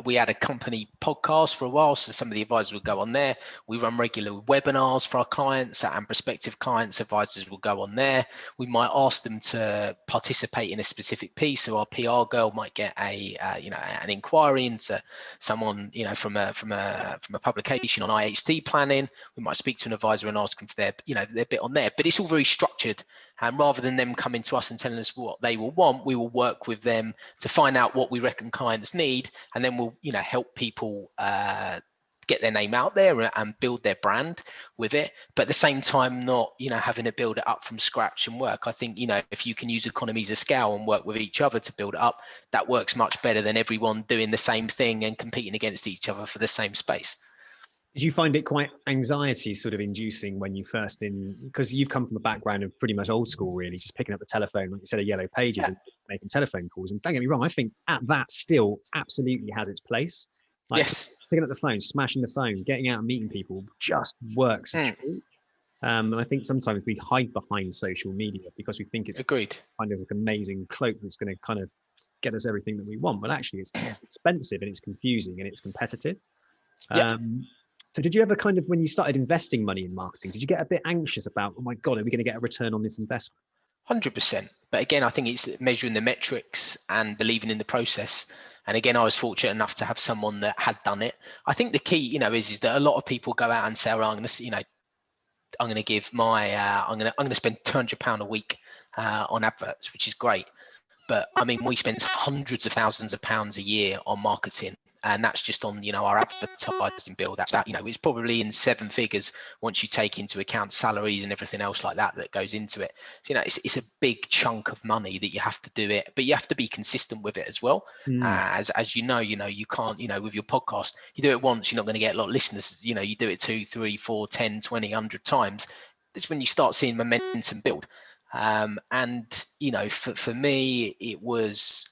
we had a company podcast for a while, so some of the advisors would go on there. We run regular webinars for our clients and prospective clients. Advisors will go on there. We might ask them to participate in a specific piece, so our PR girl might get an inquiry into someone from a publication on IHT planning. We might speak to an advisor and ask them for their bit on there. But it's all very structured, and rather than them coming to us and telling us what they will want, we will work with them to find out what we reckon clients need, and then we'll help people get their name out there and build their brand with it, but at the same time not having to build it up from scratch and work. I think if you can use economies of scale and work with each other to build it up, that works much better than everyone doing the same thing and competing against each other for the same space. Did you find it quite anxiety sort of inducing when you first because you've come from a background of pretty much old school, really, just picking up the telephone, like you said, a yellow pages and making telephone calls. And don't get me wrong, I think that still absolutely has its place. Like, yes. Picking up the phone, smashing the phone, getting out and meeting people just works. And I think sometimes we hide behind social media because we think it's agreed kind of like an amazing cloak that's going to kind of get us everything that we want. But actually it's expensive and it's confusing and it's competitive. So did you ever kind of, when you started investing money in marketing, did you get a bit anxious about, oh my God, are we going to get a return on this investment? 100%. But again, I think it's measuring the metrics and believing in the process. And again, I was fortunate enough to have someone that had done it. I think the key, is that a lot of people go out and say, well, I'm going to give I'm going to spend £200 a week on adverts, which is great. But I mean, we spend hundreds of thousands of pounds a year on marketing. And that's just on, our advertising bill. That's that, it's probably in seven figures once you take into account salaries and everything else like that goes into it. So, it's a big chunk of money that you have to do it, but you have to be consistent with it as well. As you can't, with your podcast, you do it once, you're not going to get a lot of listeners. You do it 2, 3, 4, 10, 20, 100 times. That's when you start seeing momentum build. For me, it was.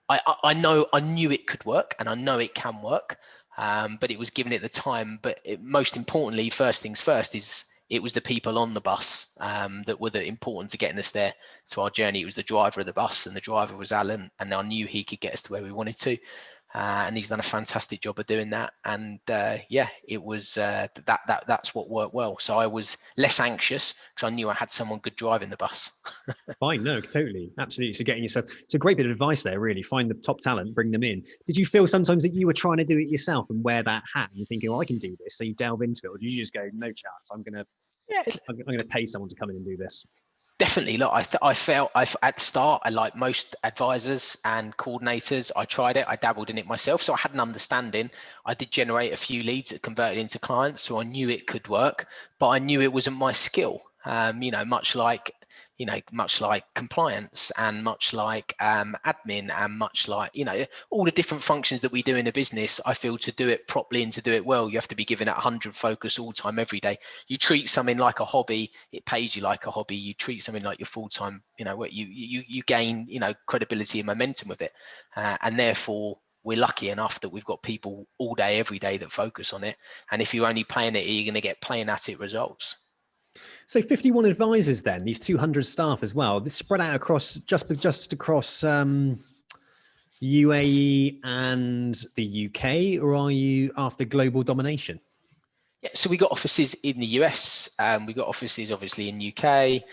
I knew it could work, and I know it can work, but it was given it the time. But most importantly, first things first, is it was the people on the bus that were important to getting us there to our journey. It was the driver of the bus, and the driver was Alan, and I knew he could get us to where we wanted to. And he's done a fantastic job of doing that. And it was that's what worked well. So I was less anxious because I knew I had someone good driving the bus. Fine, no, totally, absolutely. So getting yourself, it's a great bit of advice there, really. Find the top talent, bring them in. Did you feel sometimes that you were trying to do it yourself and wear that hat and you're thinking, I can do this? So you delve into it, or did you just go, no chance, I'm gonna pay someone to come in and do this? Definitely. Look, I felt at the start, I like most advisors and coordinators, I tried it, I dabbled in it myself. So I had an understanding. I did generate a few leads that converted into clients. So I knew it could work, but I knew it wasn't my skill. Much like compliance and much like admin and much like, all the different functions that we do in a business. I feel to do it properly and to do it well, you have to be given it 100 focus all time, every day. You treat something like a hobby, it pays you like a hobby. You treat something like your full-time, you gain, credibility and momentum with it. And therefore, we're lucky enough that we've got people all day, every day that focus on it. And if you're only playing it, you're going to get playing at it results. So 51 advisors then, these 200 staff as well, this spread out across just across UAE and the UK, or are you after global domination? Yeah, so we got offices in the US, we got offices obviously in UK.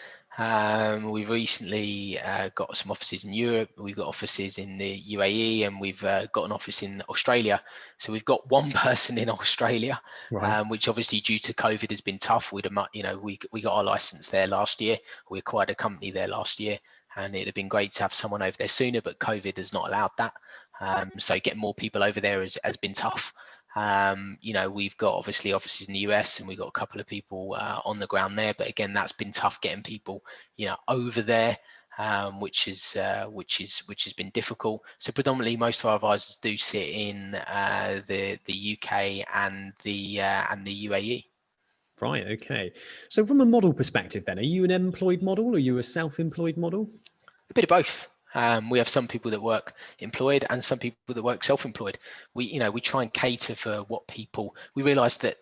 We've recently got some offices in Europe. We've got offices in the UAE, and we've got an office in Australia. So we've got one person in Australia, right. Which obviously due to COVID has been tough. We got our license there last year. We acquired a company there last year, and it'd have been great to have someone over there sooner, but COVID has not allowed that. So getting more people over there has been tough. We've got obviously offices in the US, and we've got a couple of people on the ground there, but again, that's been tough getting people over there, which has been difficult. So predominantly most of our advisors do sit in the UK and the UAE. Right, okay. So from a model perspective then, are you an employed model or are you a self-employed model? A bit of both. We have some people that work employed and some people that work self-employed. We try and cater for what people, we realize that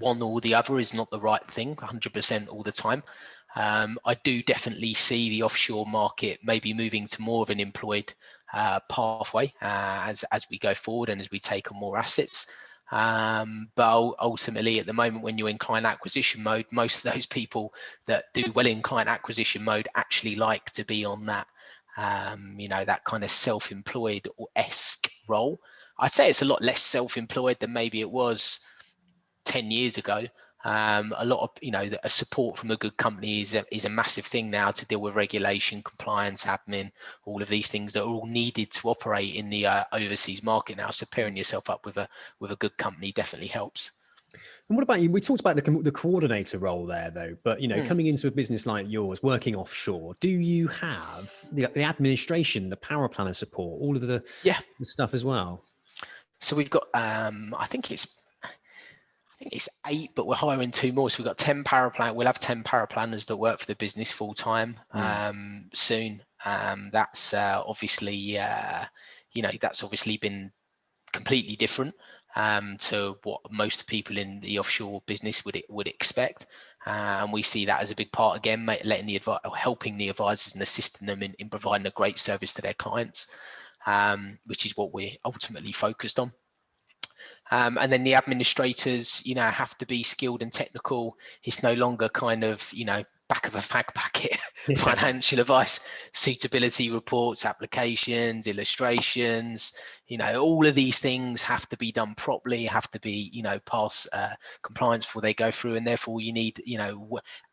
one or the other is not the right thing 100% all the time. I do definitely see the offshore market maybe moving to more of an employed pathway as we go forward and as we take on more assets. But ultimately, at the moment, when you're in client acquisition mode, most of those people that do well in client acquisition mode actually like to be on that, that kind of self-employed or esque role. I'd say it's a lot less self-employed than maybe it was 10 years ago. A lot of a support from a good company is a massive thing now to deal with regulation, compliance, admin, all of these things that are all needed to operate in the overseas market now. So pairing yourself up with a good company definitely helps. And what about you? We talked about the coordinator role there, though. But coming into a business like yours, working offshore, do you have the administration, the paraplanner support, all of the stuff as well? So we've got I think it's 8, but we're hiring 2 more. So we've got 10 we'll have 10 paraplanners that work for the business full time soon. That's obviously that's obviously been completely different to what most people in the offshore business would expect, and we see that as a big part, again, helping the advisors and assisting them in providing a great service to their clients, which is what we're ultimately focused on. And then the administrators, have to be skilled and technical. It's no longer kind of, back of a fag packet financial advice, suitability reports, applications, illustrations, all of these things have to be done properly, have to be, pass compliance before they go through. And therefore you need,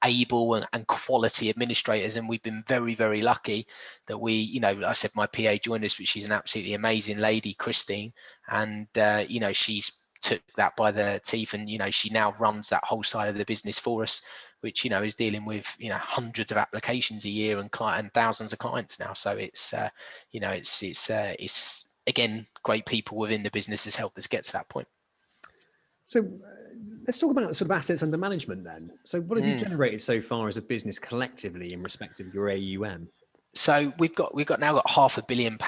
able and quality administrators. And we've been very, very lucky that we, I said my PA joined us, but she's an absolutely amazing lady, Christine. And, she's took that by the teeth, and she now runs that whole side of the business for us, which is dealing with hundreds of applications a year and thousands of clients now. So it's it's again, great people within the business has helped us get to that point. So let's talk about sort of assets under management then. So what have you generated so far as a business collectively in respect of your AUM? So we've got now got £500 million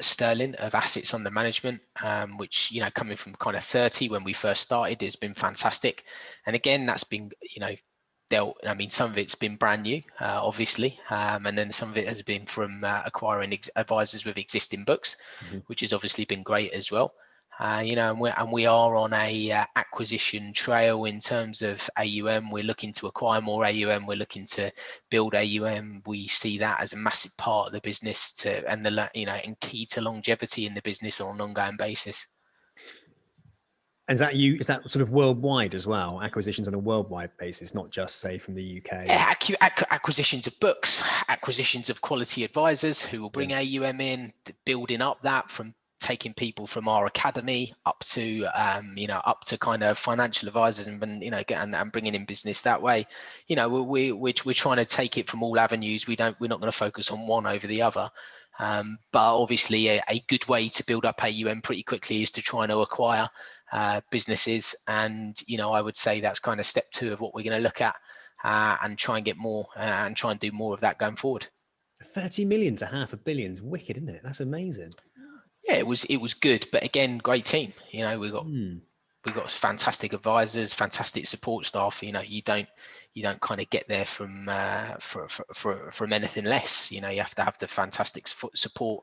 sterling of assets under management, which coming from kind of 30 when we first started has been fantastic. And again, that's been some of it's been brand new, obviously, and then some of it has been from acquiring advisors with existing books, which has obviously been great as well. And we are on a acquisition trail in terms of AUM. We're looking to acquire more AUM. We're looking to build AUM. We see that as a massive part of the business and key to longevity in the business on an ongoing basis. And is that sort of worldwide as well? Acquisitions on a worldwide basis, not just say from the UK? Yeah, acquisitions of books, acquisitions of quality advisors who will bring AUM in, building up that from taking people from our academy up to kind of financial advisors and bringing in business that way. We're trying to take it from all avenues. We're not going to focus on one over the other. But obviously a good way to build up AUM pretty quickly is to try to acquire businesses. And, I would say that's kind of step 2 of what we're going to look at and try and get more and try and do more of that going forward. 30 million to £500 million is wicked, isn't it? That's amazing. Yeah, it was good, but again, great team. We got fantastic advisors, fantastic support staff. You don't kind of get there from anything less. You have to have the fantastic support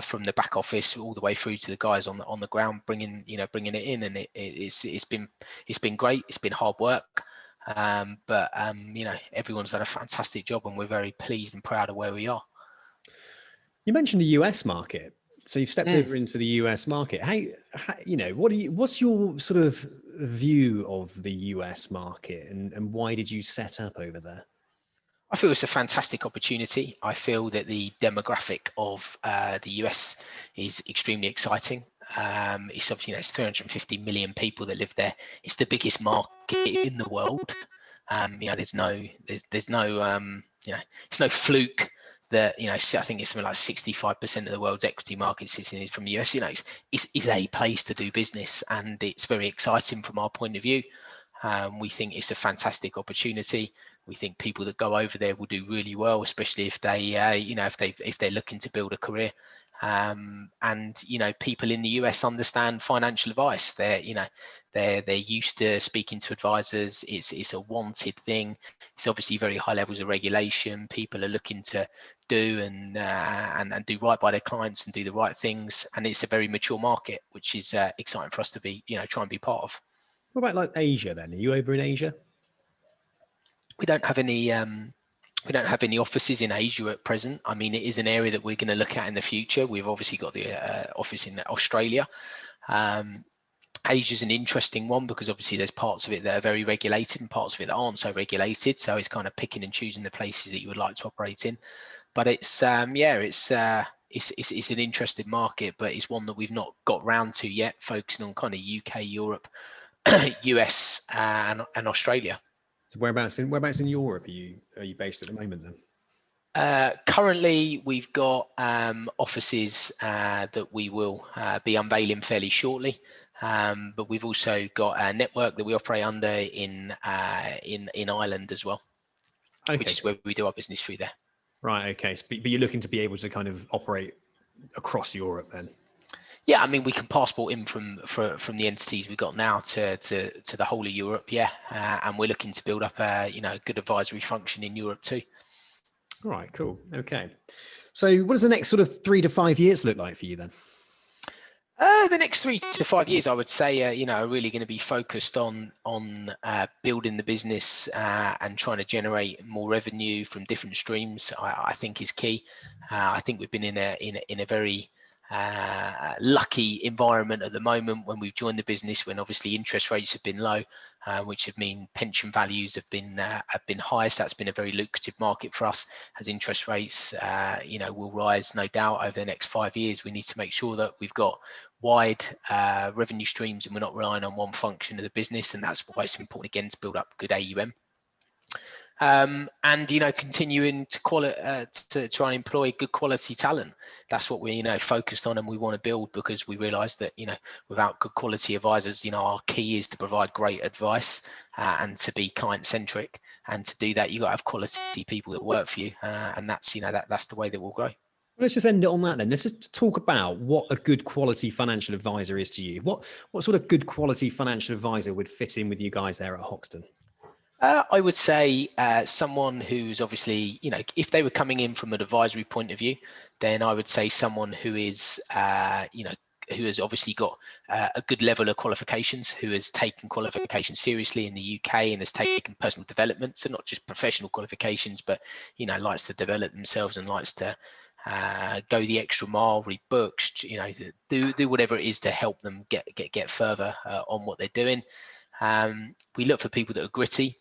from the back office all the way through to the guys on the ground, bringing it in, and it's been great. It's been hard work, but everyone's done a fantastic job, and we're very pleased and proud of where we are. You mentioned the US market. So you've stepped over into the US market. What's your sort of view of the US market, and why did you set up over there? I feel it's a fantastic opportunity. I feel that the demographic of the US is extremely exciting. It's obviously, it's 350 million people that live there. It's the biggest market in the world. There's no it's no fluke that, I think it's something like 65% of the world's equity market sits in from the US. It's a place to do business, and it's very exciting from our point of view. We think it's a fantastic opportunity. We think people that go over there will do really well, especially if they, if they're looking to build a career. And people in the US understand financial advice. They're used to speaking to advisors. It's a wanted thing. It's obviously very high levels of regulation. People are looking to do and do right by their clients and do the right things. And it's a very mature market, which is exciting for us to be, try and be part of. What about like Asia then? Are you over in Asia? We don't have any offices in Asia at present. I mean, it is an area that we're going to look at in the future. We've obviously got the office in Australia. Asia is an interesting one because obviously there's parts of it that are very regulated and parts of it that aren't so regulated. So it's kind of picking and choosing the places that you would like to operate in. But it's an interesting market, but it's one that we've not got round to yet, focusing on kind of UK, Europe, US, and Australia. So whereabouts in Europe are you based at the moment then? Currently, we've got offices that we will be unveiling fairly shortly, but we've also got a network that we operate under in Ireland as well, which is where we do our business through there. Right. Okay. But you're looking to be able to kind of operate across Europe then? Yeah, I mean, we can passport in from the entities we've got now to the whole of Europe. Yeah, and we're looking to build up a good advisory function in Europe too. All right, cool. Okay. So what does the next sort of 3 to 5 years look like for you then? The next 3 to 5 years, I would say, are really going to be focused on building the business and trying to generate more revenue from different streams. I think is key. I think we've been in a very lucky environment at the moment when we've joined the business, when obviously interest rates have been low, which have mean pension values have been high. So that's been a very lucrative market for us. As interest rates will rise, no doubt, over the next 5 years, we need to make sure that we've got wide revenue streams and we're not relying on one function of the business. And that's why it's important again to build up good AUM. And continuing to try and employ good quality talent. That's what we're focused on, and we want to build, because we realize that without good quality advisors, our key is to provide great advice and to be client centric. And to do that, you got to have quality people that work for you, and that's that's the way that we'll grow. Let's just end it on that then. Let's just talk about what a good quality financial advisor is to you. What sort of good quality financial advisor would fit in with you guys there at Hoxton? I would say someone who's obviously, if they were coming in from an advisory point of view, then I would say someone who is, who has obviously got a good level of qualifications, who has taken qualifications seriously in the UK and has taken personal development. So not just professional qualifications, but, likes to develop themselves and likes to go the extra mile, read books, do whatever it is to help them get further on what they're doing. We look for people that are gritty.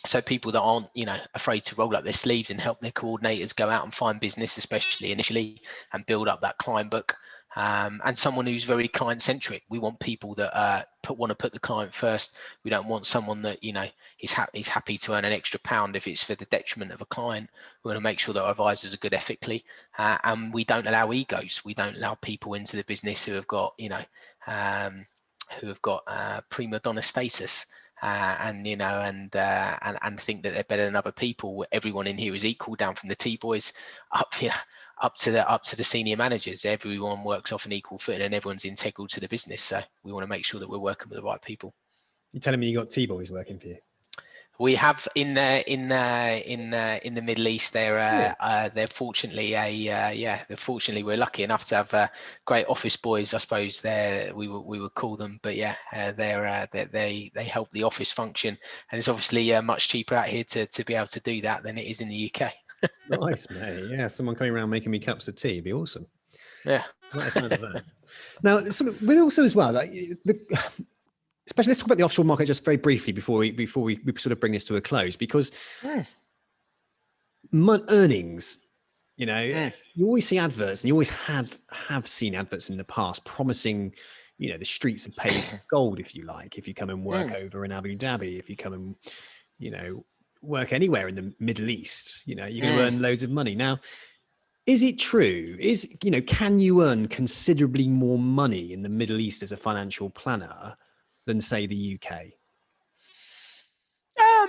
So people that aren't, afraid to roll up their sleeves and help their coordinators go out and find business, especially initially, and build up that client book. And someone who's very client centric. We want people that want to put the client first. We don't want someone that is happy to earn an extra pound if it's for the detriment of a client. We want to make sure that our advisors are good ethically, and we don't allow egos. We don't allow people into the business who have got prima donna status. And think that they're better than other people. Everyone in here is equal, down from the T-boys up to the senior managers. Everyone works off an equal footing, and everyone's integral to the business. So we want to make sure that we're working with the right people. You're telling me you got T-boys working for you? We have in the Middle East. They're fortunately fortunately we're lucky enough to have great office boys, I suppose. We would call them, but yeah, they help the office function, and it's obviously much cheaper out here to be able to do that than it is in the UK. Nice, mate. Yeah, someone coming around making me cups of tea would be awesome. Yeah, like the sound of that. Now, with also as well, especially, let's talk about the offshore market just very briefly before we sort of bring this to a close, because earnings, you always see adverts, and you always have seen adverts in the past promising, the streets of paved gold, if you like, if you come and work over in Abu Dhabi, if you come and, work anywhere in the Middle East, you're going to earn loads of money. Now, is it true? Can you earn considerably more money in the Middle East as a financial planner than, say, the UK?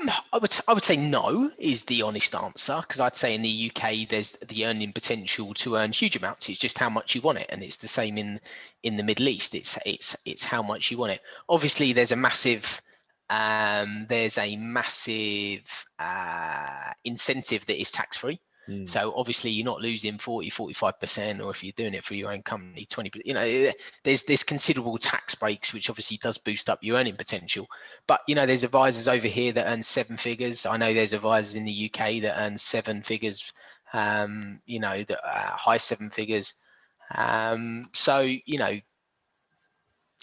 I would say no is the honest answer, because I'd say in the UK there's the earning potential to earn huge amounts. It's just how much you want it, and it's the same in the Middle East. It's how much you want it. Obviously, there's a massive incentive that is tax free. So obviously you're not losing 45%, or if you're doing it for your own company, 20%. You know, there's considerable tax breaks, which obviously does boost up your earning potential. But you know, there's advisors over here that earn 7 figures. I know there's advisors in the UK that earn 7 figures. You know, that high 7 figures. So you know,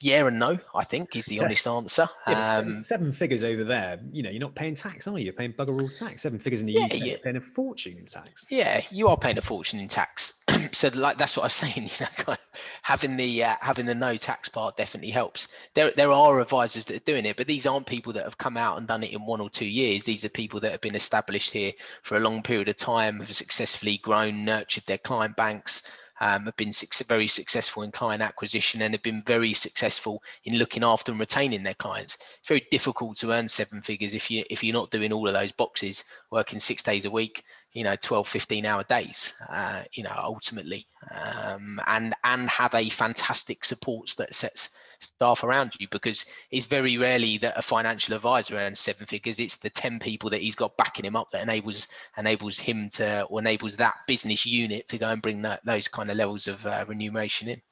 yeah and no, I think, is the honest answer. Yeah, but seven figures over there, you know, you're not paying tax, are you? You're paying bugger all tax. 7 figures in the UK, you're paying a fortune in tax. Yeah, you are paying a fortune in tax. So like, that's what I was saying, you know, kind of having the no tax part definitely helps. There are advisors that are doing it, but these aren't people that have come out and done it in 1 or 2 years. These are people that have been established here for a long period of time, have successfully grown, nurtured their client banks, have been very successful in client acquisition, and have been very successful in looking after and retaining their clients. It's very difficult to earn 7 figures if you're not doing all of those boxes, working 6 days a week, you know, 12, 15-hour days, you know, ultimately, and have a fantastic support that sets staff around you, because it's very rarely that a financial advisor earns 7 figures. It's the 10 people that he's got backing him up that enables him to, or enables that business unit to go and bring those kind of levels of remuneration in.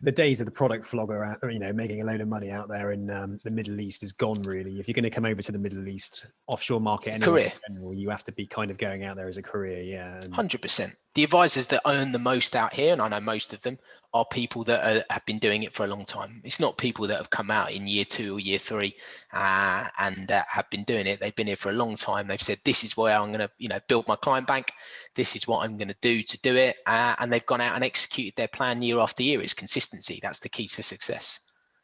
The days of the product flogger, you know, making a load of money out there in the Middle East is gone, really. If you're going to come over to the Middle East offshore market anyway, in general, you have to be kind of going out there as a career. Yeah. 100%. The advisors that earn the most out here, and I know most of them, are people that have been doing it for a long time. It's not people that have come out in year 2 or year 3 and have been doing it. They've been here for a long time. They've said, this is where I'm going to, you know, build my client bank. This is what I'm going to do it. And they've gone out and executed their plan year after year. It's consistency. That's the key to success.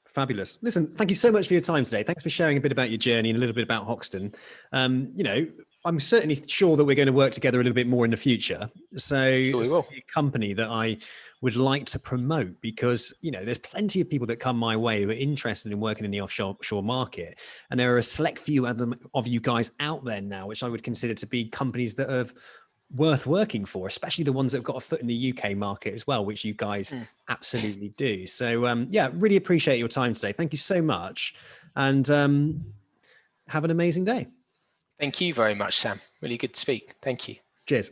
Fabulous. Listen, thank you so much for your time today. Thanks for sharing a bit about your journey and a little bit about Hoxton. You know, I'm certainly sure that we're going to work together a little bit more in the future. So it's a company that I would like to promote, because, you know, there's plenty of people that come my way who are interested in working in the offshore market. And there are a select few of you guys out there now, which I would consider to be companies that are worth working for, especially the ones that have got a foot in the UK market as well, which you guys absolutely do. So yeah, really appreciate your time today. Thank you so much. And have an amazing day. Thank you very much, Sam. Really good to speak. Thank you. Cheers.